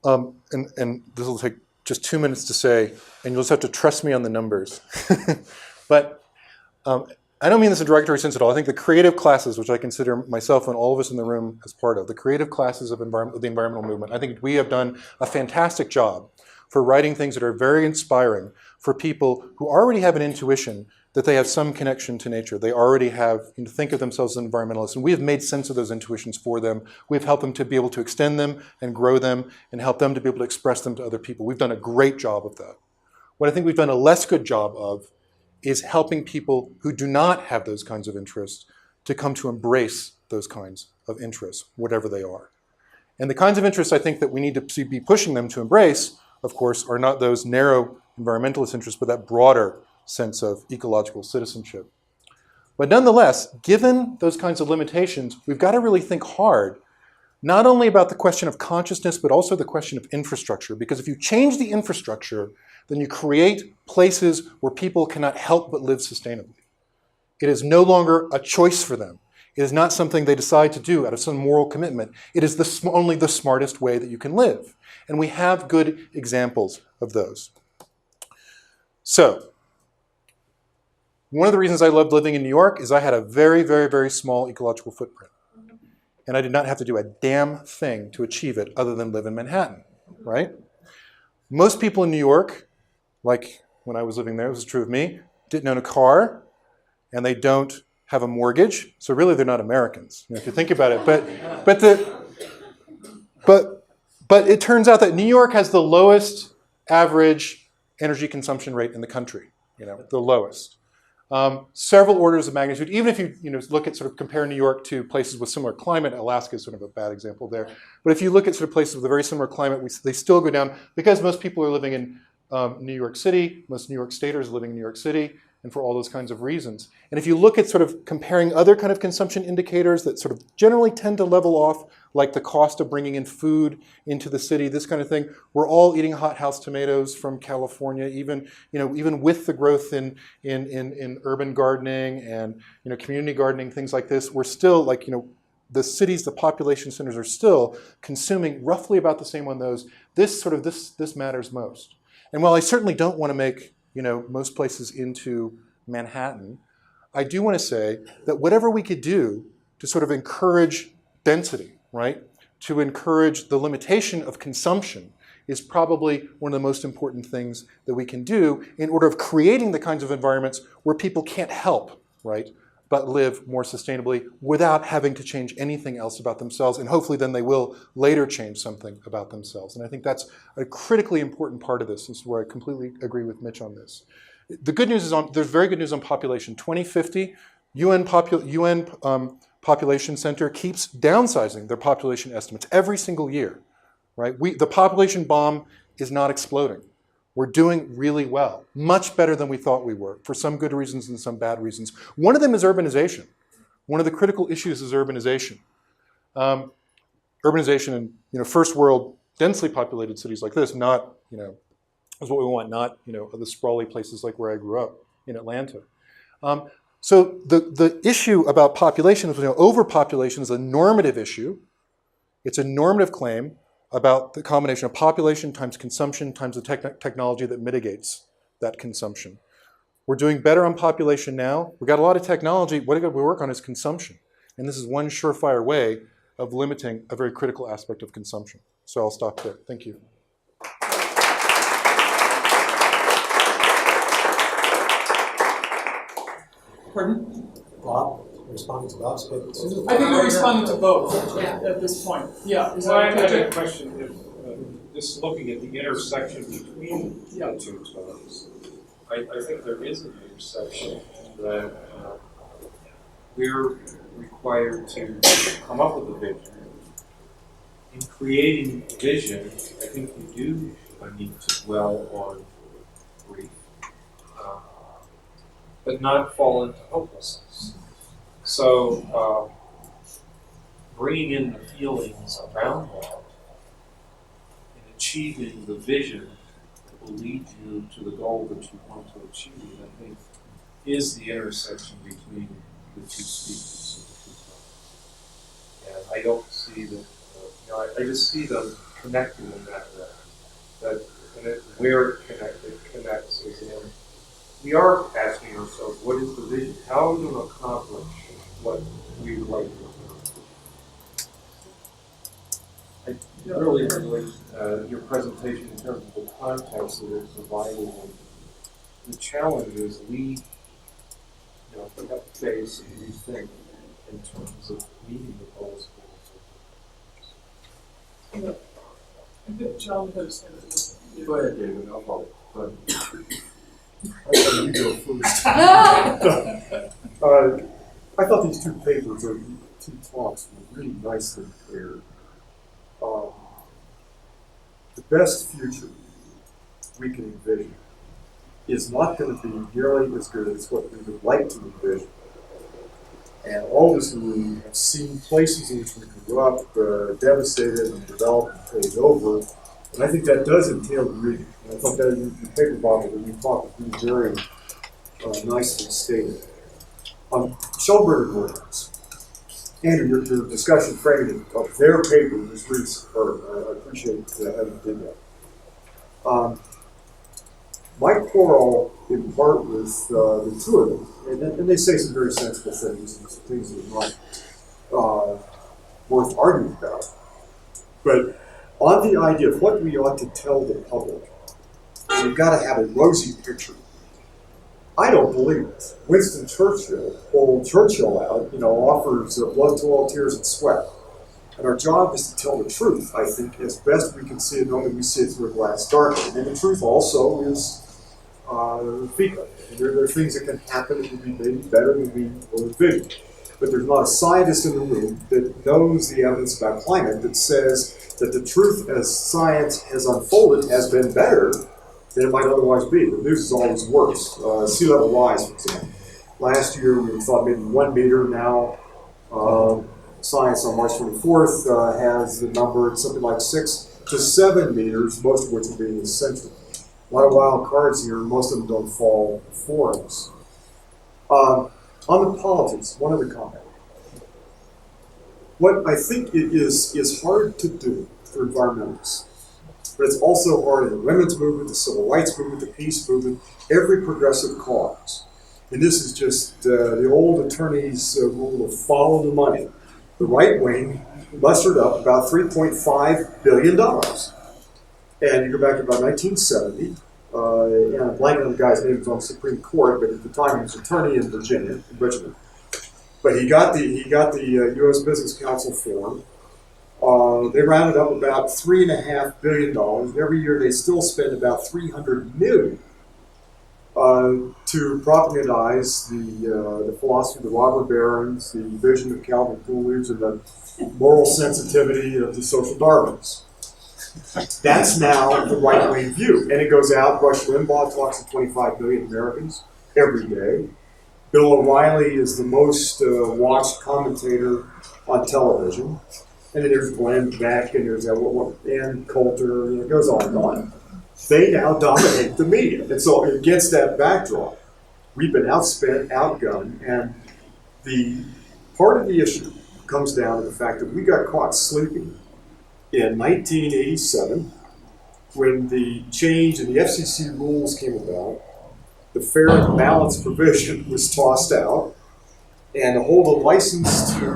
And this will take just 2 minutes to say, and you'll just have to trust me on the numbers. But I don't mean this in a derogatory sense at all. I think the creative classes, which I consider myself and all of us in the room as part of, the creative classes of the environmental movement, I think we have done a fantastic job for writing things that are very inspiring for people who already have an intuition that they have some connection to nature. They already think of themselves as environmentalists, and we have made sense of those intuitions for them. We've helped them to be able to extend them and grow them and help them to be able to express them to other people. We've done a great job of that. What I think we've done a less good job of is helping people who do not have those kinds of interests to come to embrace those kinds of interests, whatever they are. And the kinds of interests I think that we need to be pushing them to embrace, of course, are not those narrow environmentalist interests, but that broader sense of ecological citizenship. But nonetheless, given those kinds of limitations, we've got to really think hard, not only about the question of consciousness, but also the question of infrastructure. Because if you change the infrastructure, then you create places where people cannot help but live sustainably. It is no longer a choice for them. It is not something they decide to do out of some moral commitment. It is only the smartest way that you can live. And we have good examples of those. So, one of the reasons I loved living in New York is I had a very, very, very small ecological footprint. And I did not have to do a damn thing to achieve it other than live in Manhattan, right? Most people in New York, like when I was living there, this is true of me, didn't own a car, and they don't have a mortgage, so really they're not Americans, if you think about it. But it turns out that New York has the lowest average energy consumption rate in the country, the lowest. Several orders of magnitude. Even if you look at sort of compare New York to places with similar climate, Alaska is sort of a bad example there. But if you look at sort of places with a very similar climate, they still go down because most people are living in New York City. Most New York Staters are living in New York City, and for all those kinds of reasons. And if you look at sort of comparing other kind of consumption indicators that sort of generally tend to level off, like the cost of bringing in food into the city, this kind of thing, we're all eating hothouse tomatoes from California, even with the growth in urban gardening and community gardening, things like this, we're still the cities, the population centers are still consuming roughly about the same on those. This matters most. And while I certainly don't want to make most places into Manhattan, I do want to say that whatever we could do to sort of encourage density, right, to encourage the limitation of consumption is probably one of the most important things that we can do in order of creating the kinds of environments where people can't help, right, but live more sustainably without having to change anything else about themselves. And hopefully then they will later change something about themselves. And I think that's a critically important part of this. This is where I completely agree with Mitch on this. The good news is there's very good news on population. 2050, UN Population Center keeps downsizing their population estimates every single year, right? The population bomb is not exploding. We're doing really well, much better than we thought we were, for some good reasons and some bad reasons. One of them is urbanization. One of the critical issues is urbanization. Urbanization in first world, densely populated cities like this, not is what we want, not the sprawly places like where I grew up in Atlanta. So the issue about population is overpopulation is a normative issue. It's a normative claim about the combination of population times consumption times the technology that mitigates that consumption. We're doing better on population now. We've got a lot of technology. What we work on is consumption. And this is one surefire way of limiting a very critical aspect of consumption. So I'll stop there. Thank you. Pardon? Bob, responding to Bob's paper. I think we're responding to both at this point. Yeah. Is Well, I that have a question. If just looking at the intersection between the two terms, I think there is an intersection that we're required to come up with a vision. In creating a vision, I think we do need to dwell on grief, but not fall into hopelessness. So, bringing in the feelings around that and achieving the vision that will lead you to the goal that you want to achieve, I think, is the intersection between the two speakers. And I don't see that, I just see them connected in that way. And where it connects is in, we are asking ourselves, what is the vision? How are we going to accomplish what we would like to accomplish? I really enjoyed your presentation in terms of the context that it's provided. And the challenge is we have to face and rethink in terms of meeting the goals. John has. Go ahead, David. I'll follow. Go ahead. You go first. I thought these two papers, or two talks, were really nicely paired. The best future we can envision is not going to be nearly as good as what we would like to envision. And all of us who have seen places in which we grew up devastated and developed and paid over, and I think that does entail reading. And I thought that your paper, Bob, that you talked was very nicely stated. Schulberger Williams, Andrew, your discussion framing of their paper was really superb. I appreciate how you did that. My quarrel, in part, with the two of them, and they say some very sensible things, and some things that are not worth arguing about. But on the idea of what we ought to tell the public, we've got to have a rosy picture. I don't believe it. Winston Churchill, old Churchill out, offers blood, toil, tears, and sweat. And our job is to tell the truth, I think, as best we can see it, knowing we see it through a glass darkly. And the truth also is fecal. There are things that can happen that would be maybe better than we will envision. But there's not a scientist in the room that knows the evidence about climate that says that the truth as science has unfolded has been better than it might otherwise be. The news is always worse. Sea level rise, for example. Last year we thought maybe 1 meter. Now science on March 24th has the number at something like 6 to 7 meters, most of which will be in this century. A lot of wild cards here, most of them don't fall for us. On the politics, one other comment. What I think it is hard to do for environmentalists, but it's also hard in the women's movement, the civil rights movement, the peace movement, every progressive cause. And this is just the old attorney's rule of follow the money. The right wing mustered up about $3.5 billion. And you go back to about 1970, and I'm blanking on the guy's name, he was on the Supreme Court, but at the time he was attorney in Virginia, in Richmond. But he got the U.S. Business Council form. They rounded up about $3.5 billion. Every year they still spend about $300 million to propagandize the philosophy of the robber barons, the vision of Calvin Coolidge, and the moral sensitivity of the social Darwinists. That's now the right-wing view. And it goes out, Rush Limbaugh talks to 25 million Americans every day. Bill O'Reilly is the most watched commentator on television. And then there's Glenn Beck, and there's Ann Coulter, and it goes on and on. They now dominate the media. And so against that backdrop, we've been outspent, outgunned, and the part of the issue comes down to the fact that we got caught sleeping in 1987 when the change in the FCC rules came about. The fair and balanced provision was tossed out, and to hold a license to a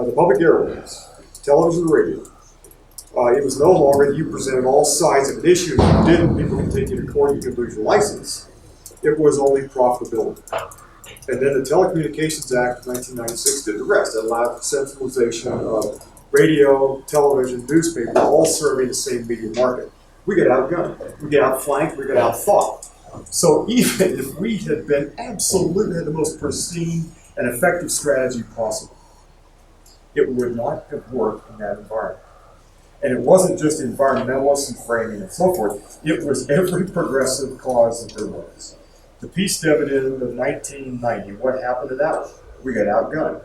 the public airways, television and radio, it was no longer that you presented all sides of an issue. If you didn't, people could take you to court, you could lose your license. It was only profitability. And then the Telecommunications Act of 1996 did the rest. It allowed the centralization of radio, television, newspaper, all serving the same media market. We got outgunned, we got outflanked, we got outthought. So even if we had been absolutely the most pristine and effective strategy possible, it would not have worked in that environment. And it wasn't just environmentalists and framing and so forth, it was every progressive cause that there was. The peace dividend of 1990, what happened to that one? We got outgunned.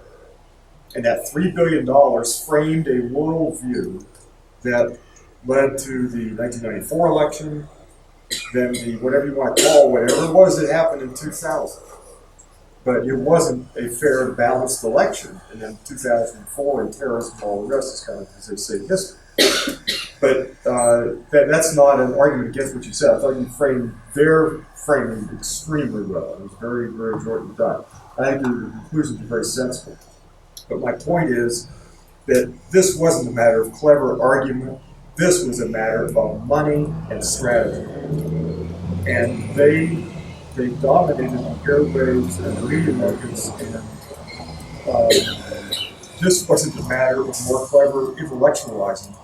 And that $3 billion framed a worldview that led to the 1994 election, then the whatever you want to call whatever it was that happened in 2000. But it wasn't a fair and balanced election. And then 2004 and terrorism and all the rest is kind of, as they say, history. But that's not an argument against what you said. I thought you framed their framing extremely well. It was very, very jointly done. I think your conclusions are very sensible. But my point is that this wasn't a matter of clever argument. This was a matter of money and strategy. And they dominated the airwaves and the media markets. And this wasn't a matter of more clever intellectualizing.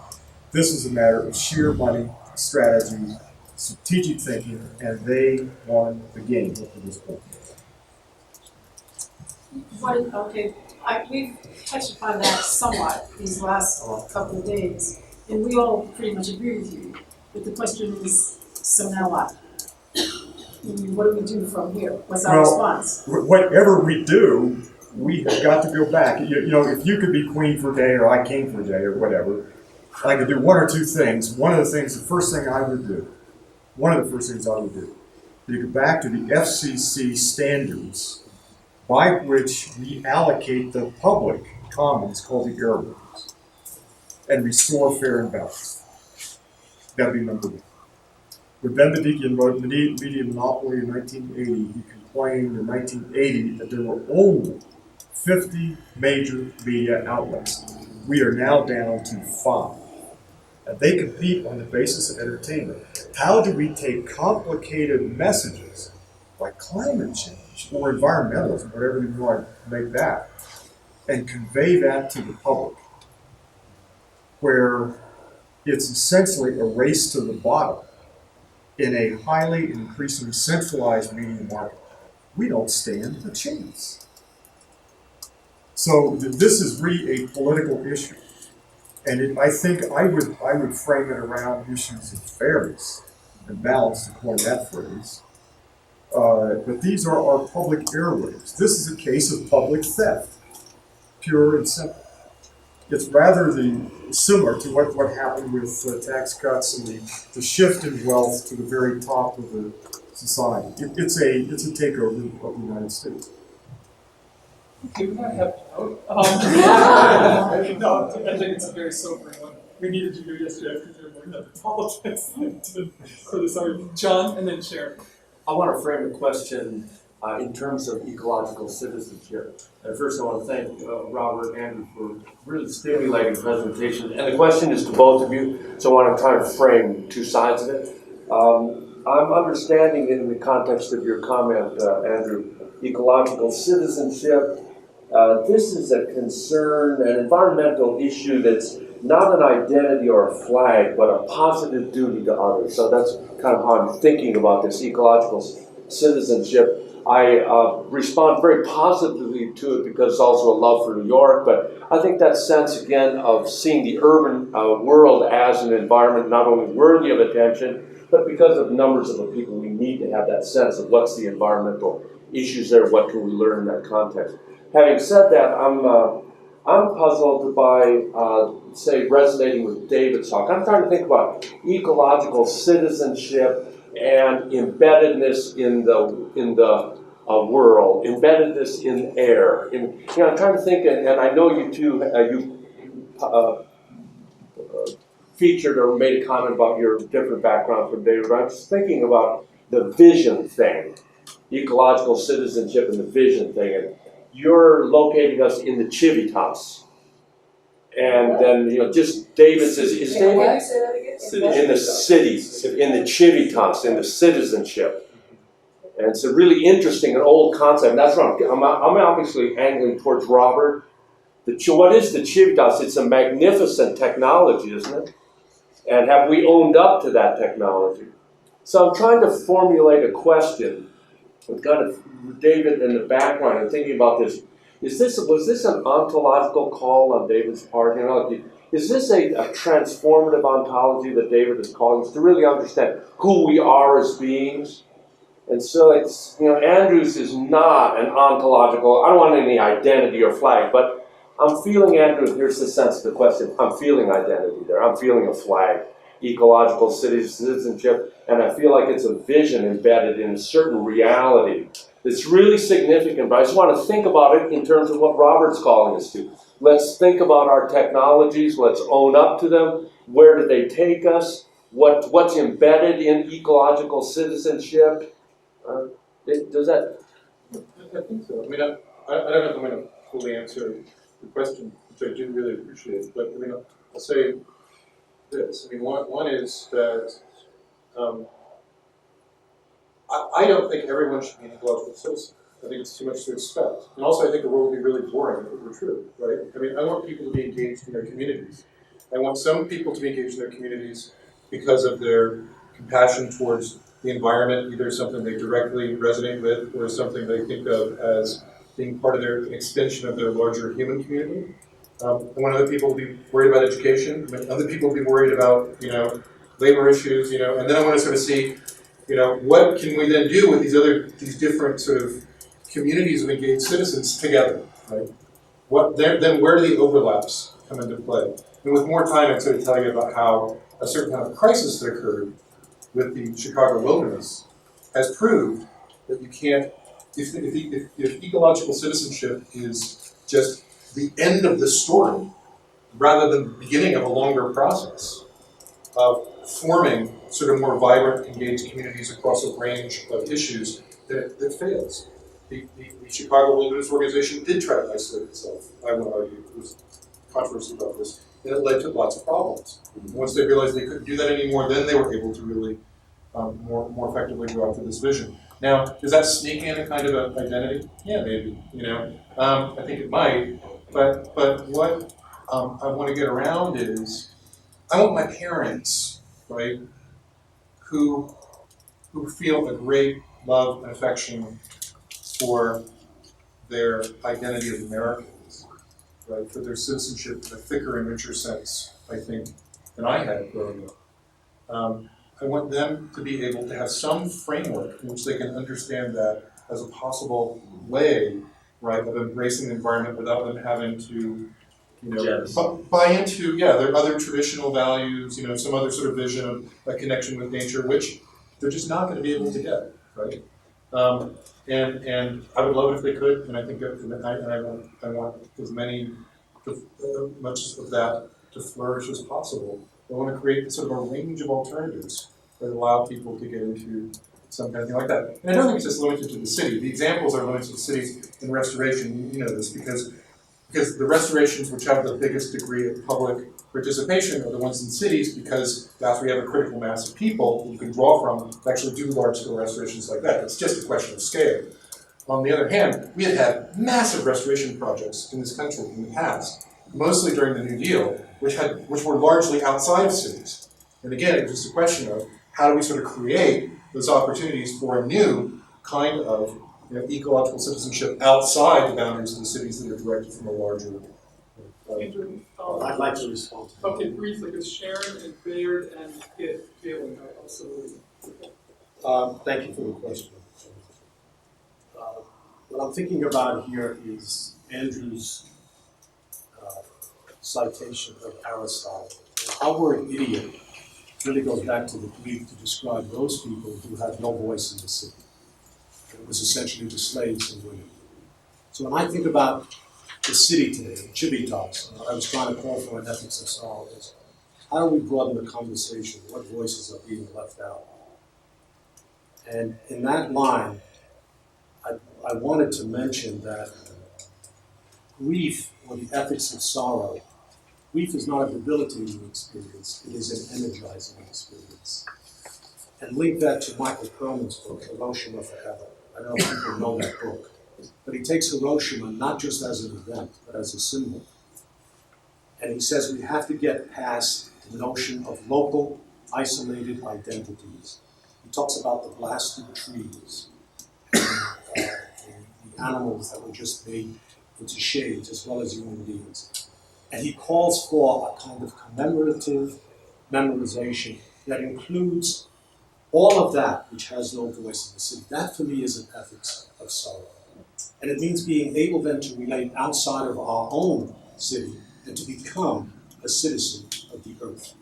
This is a matter of sheer money, strategy, strategic thinking, and they won the game up to this point. We've touched upon that somewhat these last couple of days, and we all pretty much agree with you. But the question is, so now what? What do we do from here? What's our response? Whatever we do, we have got to go back. You know, if you could be queen for a day, or I king for a day, or whatever, I could do one or two things. One of the things, the first thing I would do, to go back to the FCC standards by which we allocate the public commons called the airways and restore fair and balanced. That'd be number one. When Ben Bedikian wrote Media Monopoly in 1980, he complained in 1980 that there were only 50 major media outlets. We are now down to 5. And they compete on the basis of entertainment. How do we take complicated messages like climate change or environmentalism, whatever you want to make that, and convey that to the public, where it's essentially a race to the bottom in a highly and increasingly centralized media market? We don't stand a chance. So this is really a political issue. And I think I would frame it around issues of fairness and balance, to coin that phrase. But these are our public airwaves. This is a case of public theft, pure and simple. It's rather similar to what happened with tax cuts and the shift in wealth to the very top of the society. It's a takeover of the United States. Okay, we might have to vote. No, I think it's a very sobering one. We needed you here yesterday because we were looking at the politics for this argument. John, and then Sharon. I want to frame the question in terms of ecological citizenship. And first, I want to thank Robert and Andrew for really stimulating presentation. And the question is to both of you, so I want to try to frame two sides of it. I'm understanding in the context of your comment, Andrew, ecological citizenship. This is a concern, an environmental issue that's not an identity or a flag, but a positive duty to others. So that's kind of how I'm thinking about this ecological citizenship. I respond very positively to it because it's also a love for New York, but I think that sense, again, of seeing the urban world as an environment not only worthy of attention, but because of numbers of the people, we need to have that sense of what's the environmental issues there, what can we learn in that context. Having said that, I'm puzzled by, say, resonating with David's talk. I'm trying to think about ecological citizenship and embeddedness in the world, embeddedness in air. I'm trying to think, and I know you two, featured or made a comment about your different background from David, but I'm just thinking about the vision thing, ecological citizenship and the vision thing. And you're locating us in the Civitas. And then, just David says, is David? In the cities, in the Civitas, in the citizenship. And it's a really interesting and old concept. And that's what I'm obviously angling towards Robert. What is the Civitas? It's a magnificent technology, isn't it? And have we owned up to that technology? So I'm trying to formulate a question. We've got David in the background and thinking about this. Was this an ontological call on David's part? Is this a transformative ontology that David is calling us to really understand who we are as beings? And so it's, Andrew's is not an ontological, I don't want any identity or flag, but I'm feeling, Andrew, here's the sense of the question, I'm feeling identity there, I'm feeling a flag, ecological citizenship, and I feel like it's a vision embedded in a certain reality that's really significant, but I just want to think about it in terms of what Robert's calling us to. Let's think about our technologies, let's own up to them, where do they take us, what's embedded in ecological citizenship. Does that? I think so. I don't know if I'm going to fully answer the question, which I do really appreciate, but I'll say this. One is that I don't think everyone should be an ecological citizen. I think it's too much to expect. And also I think the world would be really boring if it were true, right? I want people to be engaged in their communities. I want some people to be engaged in their communities because of their compassion towards the environment, either something they directly resonate with or something they think of as being part of their extension of their larger human community. I want other people to be worried about education. I want other people to be worried about, labor issues, and then I want to sort of see, what can we then do with these different sort of communities of engaged citizens together, right? Then where do the overlaps come into play? And with more time, I'd sort of tell you about how a certain kind of crisis that occurred with the Chicago wilderness has proved that you can't, if ecological citizenship is just the end of the story, rather than the beginning of a longer process of forming sort of more vibrant, engaged communities across a range of issues, that fails. The Chicago Wilderness Organization did try to isolate itself. I would argue there was controversy about this, and it led to lots of problems. Once they realized they couldn't do that anymore, then they were able to really more effectively go after this vision. Now, does that sneak in a kind of an identity? Yeah, maybe. I think it might. But what I want to get around is, I want my parents, right, who feel a great love and affection for their identity as Americans, right, for their citizenship in a thicker and richer sense, I think, than I had growing up. I want them to be able to have some framework in which they can understand that as a possible way, right, of embracing the environment without them having to, buy into, their other traditional values, some other sort of vision of a connection with nature, which they're just not going to be able to get, right? And I would love it if they could, and I think I want as much of that to flourish as possible. I want to create sort of a range of alternatives that allow people to get into some kind of thing like that. And I don't think it's just limited to the city. The examples are limited to cities in restoration. You know this because the restorations which have the biggest degree of public participation are the ones in cities, because that's where you have a critical mass of people you can draw from to actually do large-scale restorations like that. It's just a question of scale. On the other hand, we have had massive restoration projects in this country in the past, mostly during the New Deal, which were largely outside of cities. And again, it was just a question of how do we sort of create those opportunities for a new kind of ecological citizenship outside the boundaries of the cities that are directed from a larger. Andrew, I'd like to respond to that. okay, briefly, because Sharon and Bayard and Galen are also. Thank you for the question. What I'm thinking about here is Andrew's citation of Aristotle. Our word idiot really goes back to the Greek to describe those people who had no voice in the city. It was essentially the slaves and women. So when I think about the city today, Civitas, I was trying to call for an ethics of sorrow. How do we broaden the conversation? What voices are being left out? And in that line, I wanted to mention that grief, or the ethics of sorrow, grief is not a debilitating experience, it is an energizing experience. And link that to Michael Perlman's book, Hiroshima Forever. I don't know if people know that book. But he takes Hiroshima not just as an event, but as a symbol. And he says we have to get past the notion of local, isolated identities. He talks about the blasted trees, and the animals that were just made into shades, as well as human beings. And he calls for a kind of commemorative memorization that includes all of that which has no voice in the city. That, for me, is an ethics of sorrow. And it means being able then to relate outside of our own city and to become a citizen of the earth.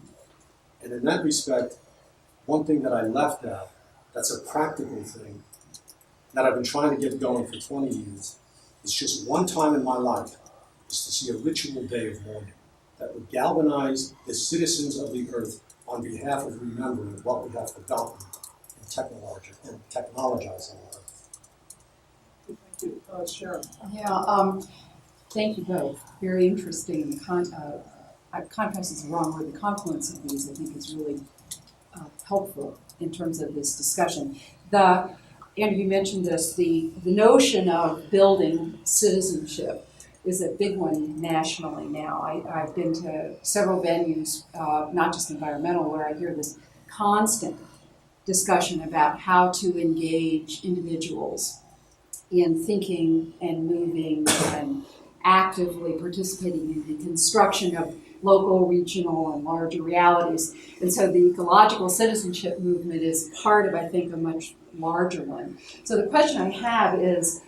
And in that respect, one thing that I left out, that's a practical thing, that I've been trying to get going for 20 years, is just one time in my life, is to see a ritual day of mourning that would galvanize the citizens of the earth on behalf of remembering what we have forgotten and technologizing our earth. Thank you, Sharon. Yeah, thank you both. Very interesting. Contrast is the wrong word. The confluence of these, I think, is really helpful in terms of this discussion. Andrew, you mentioned this, the notion of building citizenship is a big one nationally now. I've been to several venues, not just environmental, where I hear this constant discussion about how to engage individuals in thinking and moving and actively participating in the construction of local, regional, and larger realities. And so the ecological citizenship movement is part of, I think, a much larger one. So the question I have is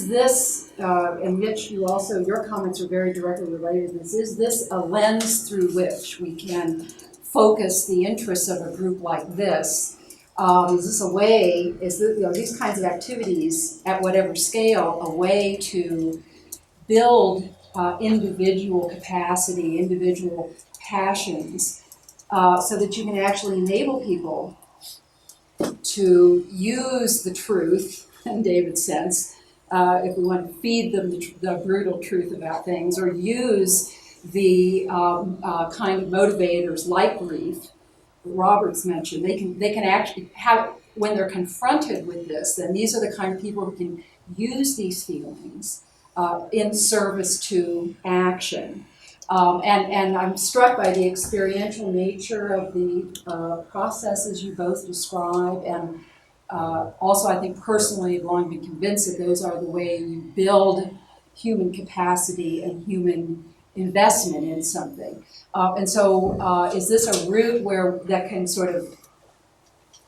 this, in which you also, your comments are very directly related to this, is this a lens through which we can focus the interests of a group like this? Is this a way, these kinds of activities at whatever scale, a way to build individual capacity, individual passions, so that you can actually enable people to use the truth, in David's sense, if we want to feed them the brutal truth about things, or use the kind of motivators like grief Robert's mentioned. They can actually have, when they're confronted with this, then these are the kind of people who can use these feelings in service to action. And I'm struck by the experiential nature of the processes you both describe, and also I think personally I've long been convinced that those are the way you build human capacity and human investment in something. And so is this a route where that can sort of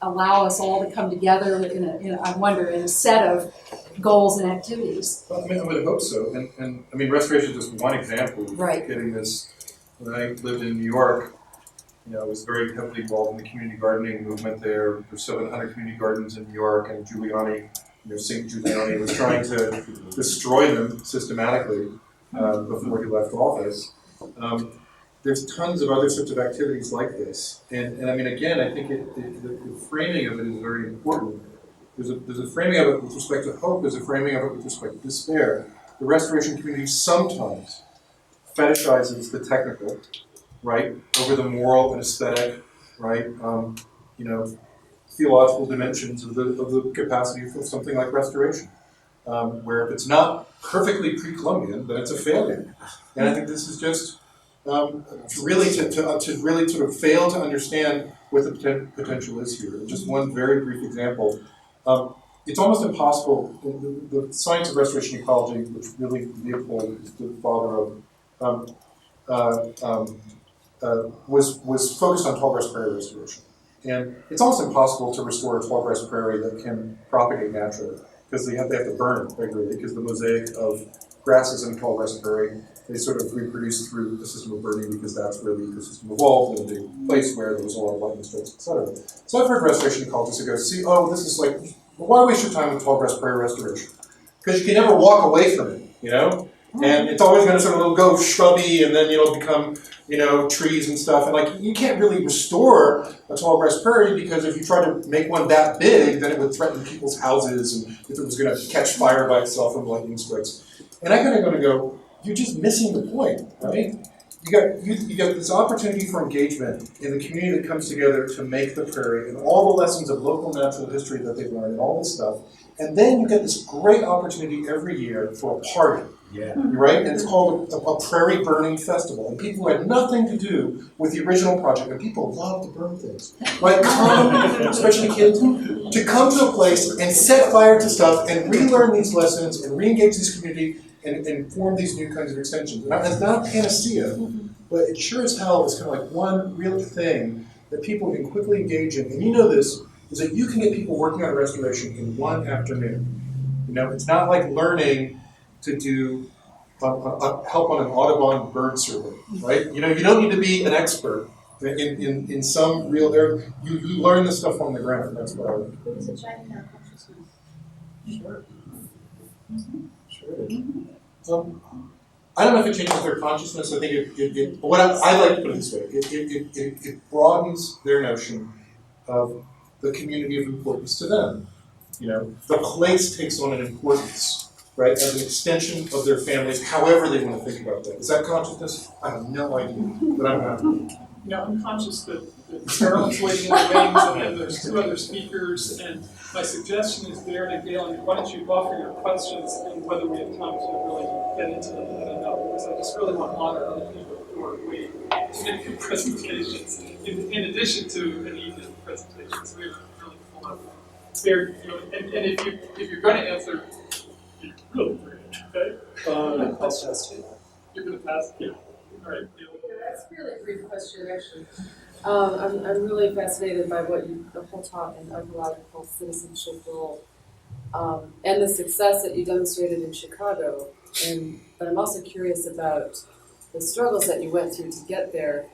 allow us all to come together I wonder, in a set of goals and activities? Well, I would hope so. And I mean, restoration is just one example of Right. getting this. When I lived in New York, I was very heavily involved in the community gardening movement there. There's 700 community gardens in New York, and Giuliani, St. Giuliani was trying to destroy them systematically before he left office. There's tons of other sorts of activities like this. And I mean, again, I think the framing of it is very important. There's a framing of it with respect to hope, there's a framing of it with respect to despair. The restoration community sometimes fetishizes the technical, right, over the moral and aesthetic, right, theological dimensions of the capacity for something like restoration. Where if it's not perfectly pre-Columbian, then it's a failure. And I think this is just really to really sort of fail to understand what the potential is here. Just one very brief example. It's almost impossible. The science of restoration ecology, which really Leopold is the father of, was focused on tallgrass prairie restoration. And it's almost impossible to restore a tallgrass prairie that can propagate naturally, because they have to burn regularly, because the mosaic of grasses in a tallgrass prairie, they sort of reproduce through the system of burning, because that's where the ecosystem evolved in a big place where there was a lot of lightning strikes, etc. So I've heard restoration ecologists who go, this is like, why waste your time with tallgrass prairie restoration? Because you can never walk away from it, And it's always going to sort of go shrubby, and then become, trees and stuff. And you can't really restore a tallgrass prairie, because if you try to make one that big, then it would threaten people's houses, and if it was going to catch fire by itself from lightning strikes. And I'm going to go, you're just missing the point, right? You got this opportunity for engagement in the community that comes together to make the prairie, and all the lessons of local natural history that they've learned, and all this stuff. And then you get this great opportunity every year for a party. Yeah. Right? And it's called a prairie burning festival. And people who had nothing to do with the original project, and people love to burn things, right? Come, especially kids, to come to a place and set fire to stuff and relearn these lessons and re-engage this community and form these new kinds of extensions. And it's not a panacea, but it sure as hell is kind of like one real thing that people can quickly engage in. And this, is that you can get people working on a restoration in one afternoon. It's not like learning to do help on an Audubon bird survey, right? You don't need to be an expert in some real area. You learn the stuff on the ground. That's what I would. It's a change in our consciousness. Sure. I don't know if it changes their consciousness. I think I like to put it this way. It broadens their notion of the community of importance to them. The place takes on an importance, right, as an extension of their families, however they want to think about that. Is that consciousness? I have no idea, but I'm happy. I'm conscious that Carolyn's waiting in the wings, and then there's two other speakers, and my suggestion is there to Galen, why don't you offer your questions, and whether we have time to really get into them, I don't know, because I just really want to honor other people who are waiting. make presentations in addition to an evening presentation. So we have really full up. Very, and if you're going to answer, you're really great, okay? I'll pass it. You're going to pass? Yeah. All right. That's a really brief question, actually. I'm really fascinated by the whole talk in ecological citizenship role, and the success that you demonstrated in Chicago. But I'm also curious about the struggles that you went through to get there.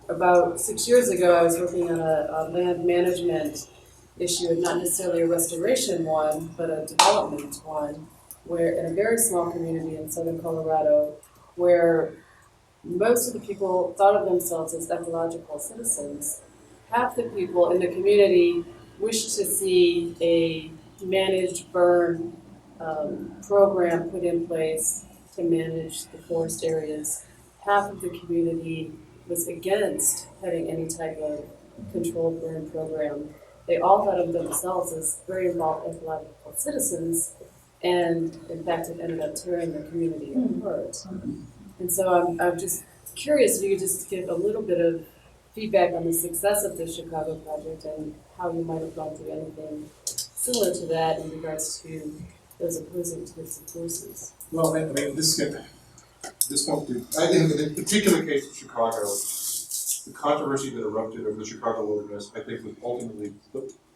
About 6 years ago, I was working on a land management issue, and not necessarily a restoration one, but a development one, where in a very small community in southern Colorado, where most of the people thought of themselves as ecological citizens. Half the people in the community wished to see a managed burn program put in place to manage the forest areas. Half of the community was against having any type of controlled burn program. They all thought of themselves as very involved ecological citizens, and in fact it ended up tearing the community apart. And so I'm just curious if you could just give a little bit of feedback on the success of the Chicago project and how you might have gone through anything similar to that in regards to those opposing types of forces. Well, I mean, this won't do. In the particular case of Chicago, the controversy that erupted over the Chicago wilderness, I think, was ultimately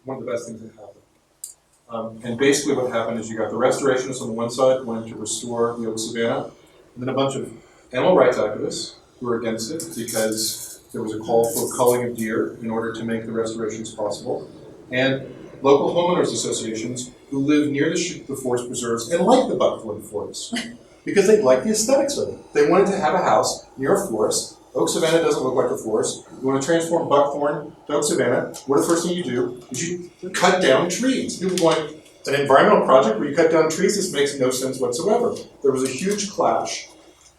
one of the best things that happened. And basically what happened is you got the restorationists on the one side wanting to restore the oak savanna, and then a bunch of animal rights activists who were against it because there was a call for culling of deer in order to make the restorations possible, and local homeowners associations who live near the forest preserves and like the buckthorn forest because they like the aesthetics of it. They wanted to have a house near a forest. Oak savanna doesn't look like a forest. You want to transform buckthorn to oak savanna, what the first thing you do is you cut down trees. People are going, an environmental project where you cut down trees, this makes no sense whatsoever. There was a huge clash.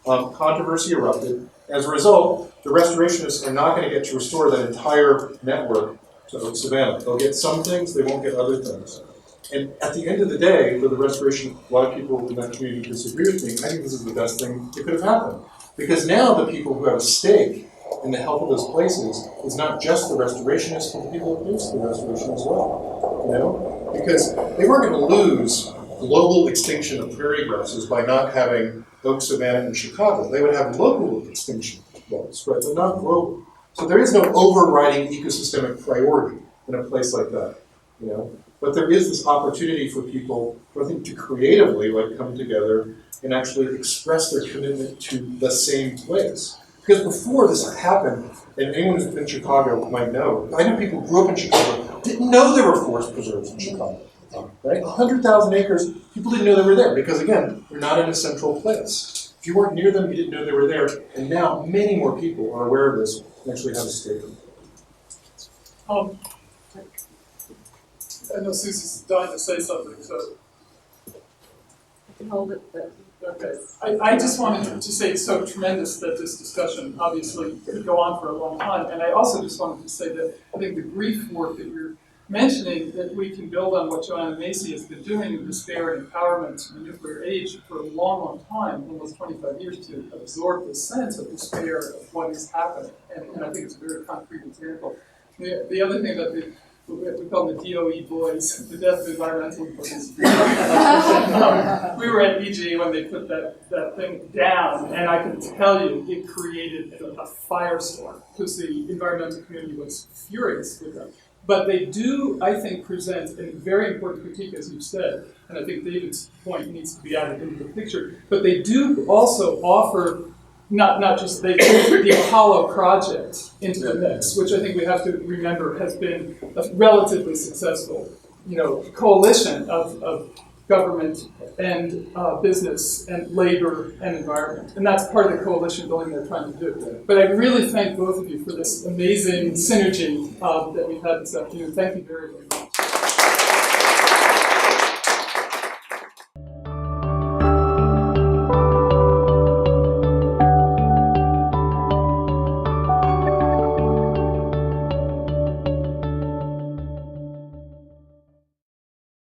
Controversy erupted. As a result, the restorationists are not going to get to restore that entire network to oak savanna. They'll get some things, they won't get other things. And at the end of the day, for the restoration, a lot of people in that community disagree with me. I think this is the best thing that could have happened. Because now the people who have a stake in the health of those places is not just the restorationists, but the people who produce the restoration as well. You know? Because they weren't going to lose global extinction of prairie grasses by not having oak savanna in Chicago. They would have local extinction laws, right? But not global. So there is no overriding ecosystemic priority in a place like that, you know. But there is this opportunity for people, I think, to creatively come together and actually express their commitment to the same place. Because before this happened, and anyone who's been in Chicago might know, I know people who grew up in Chicago, didn't know there were forest preserves in Chicago. Right? 100,000 acres, people didn't know they were there because, again, they're not in a central place. If you weren't near them, you didn't know they were there. And now many more people are aware of this and actually have a stake in it. I know Susie's dying to say something, so. I can hold it, but. Okay. I just wanted to say it's so tremendous that this discussion obviously could go on for a long time. And I also just wanted to say that I think the grief work that you're mentioning, that we can build on what Joanna Macy has been doing in despair and empowerment in the nuclear age for a long, long time, almost 25 years, to absorb this sense of despair of what is happening. And I think it's a very concrete example. The other thing that we call them the DOE boys, the death of environmental boys. We were at EG when they put that thing down, and I can tell you it created a firestorm because the environmental community was furious with them. But they do, I think, present a very important critique, as you've said, and I think David's point needs to be added into the picture. But they do also offer not just the Apollo project into the mix, which I think we have to remember has been a relatively successful, coalition of government and business and labor and environment. And that's part of the coalition building they're trying to do. But I really thank both of you for this amazing synergy that we've had this afternoon. Thank you very, very much.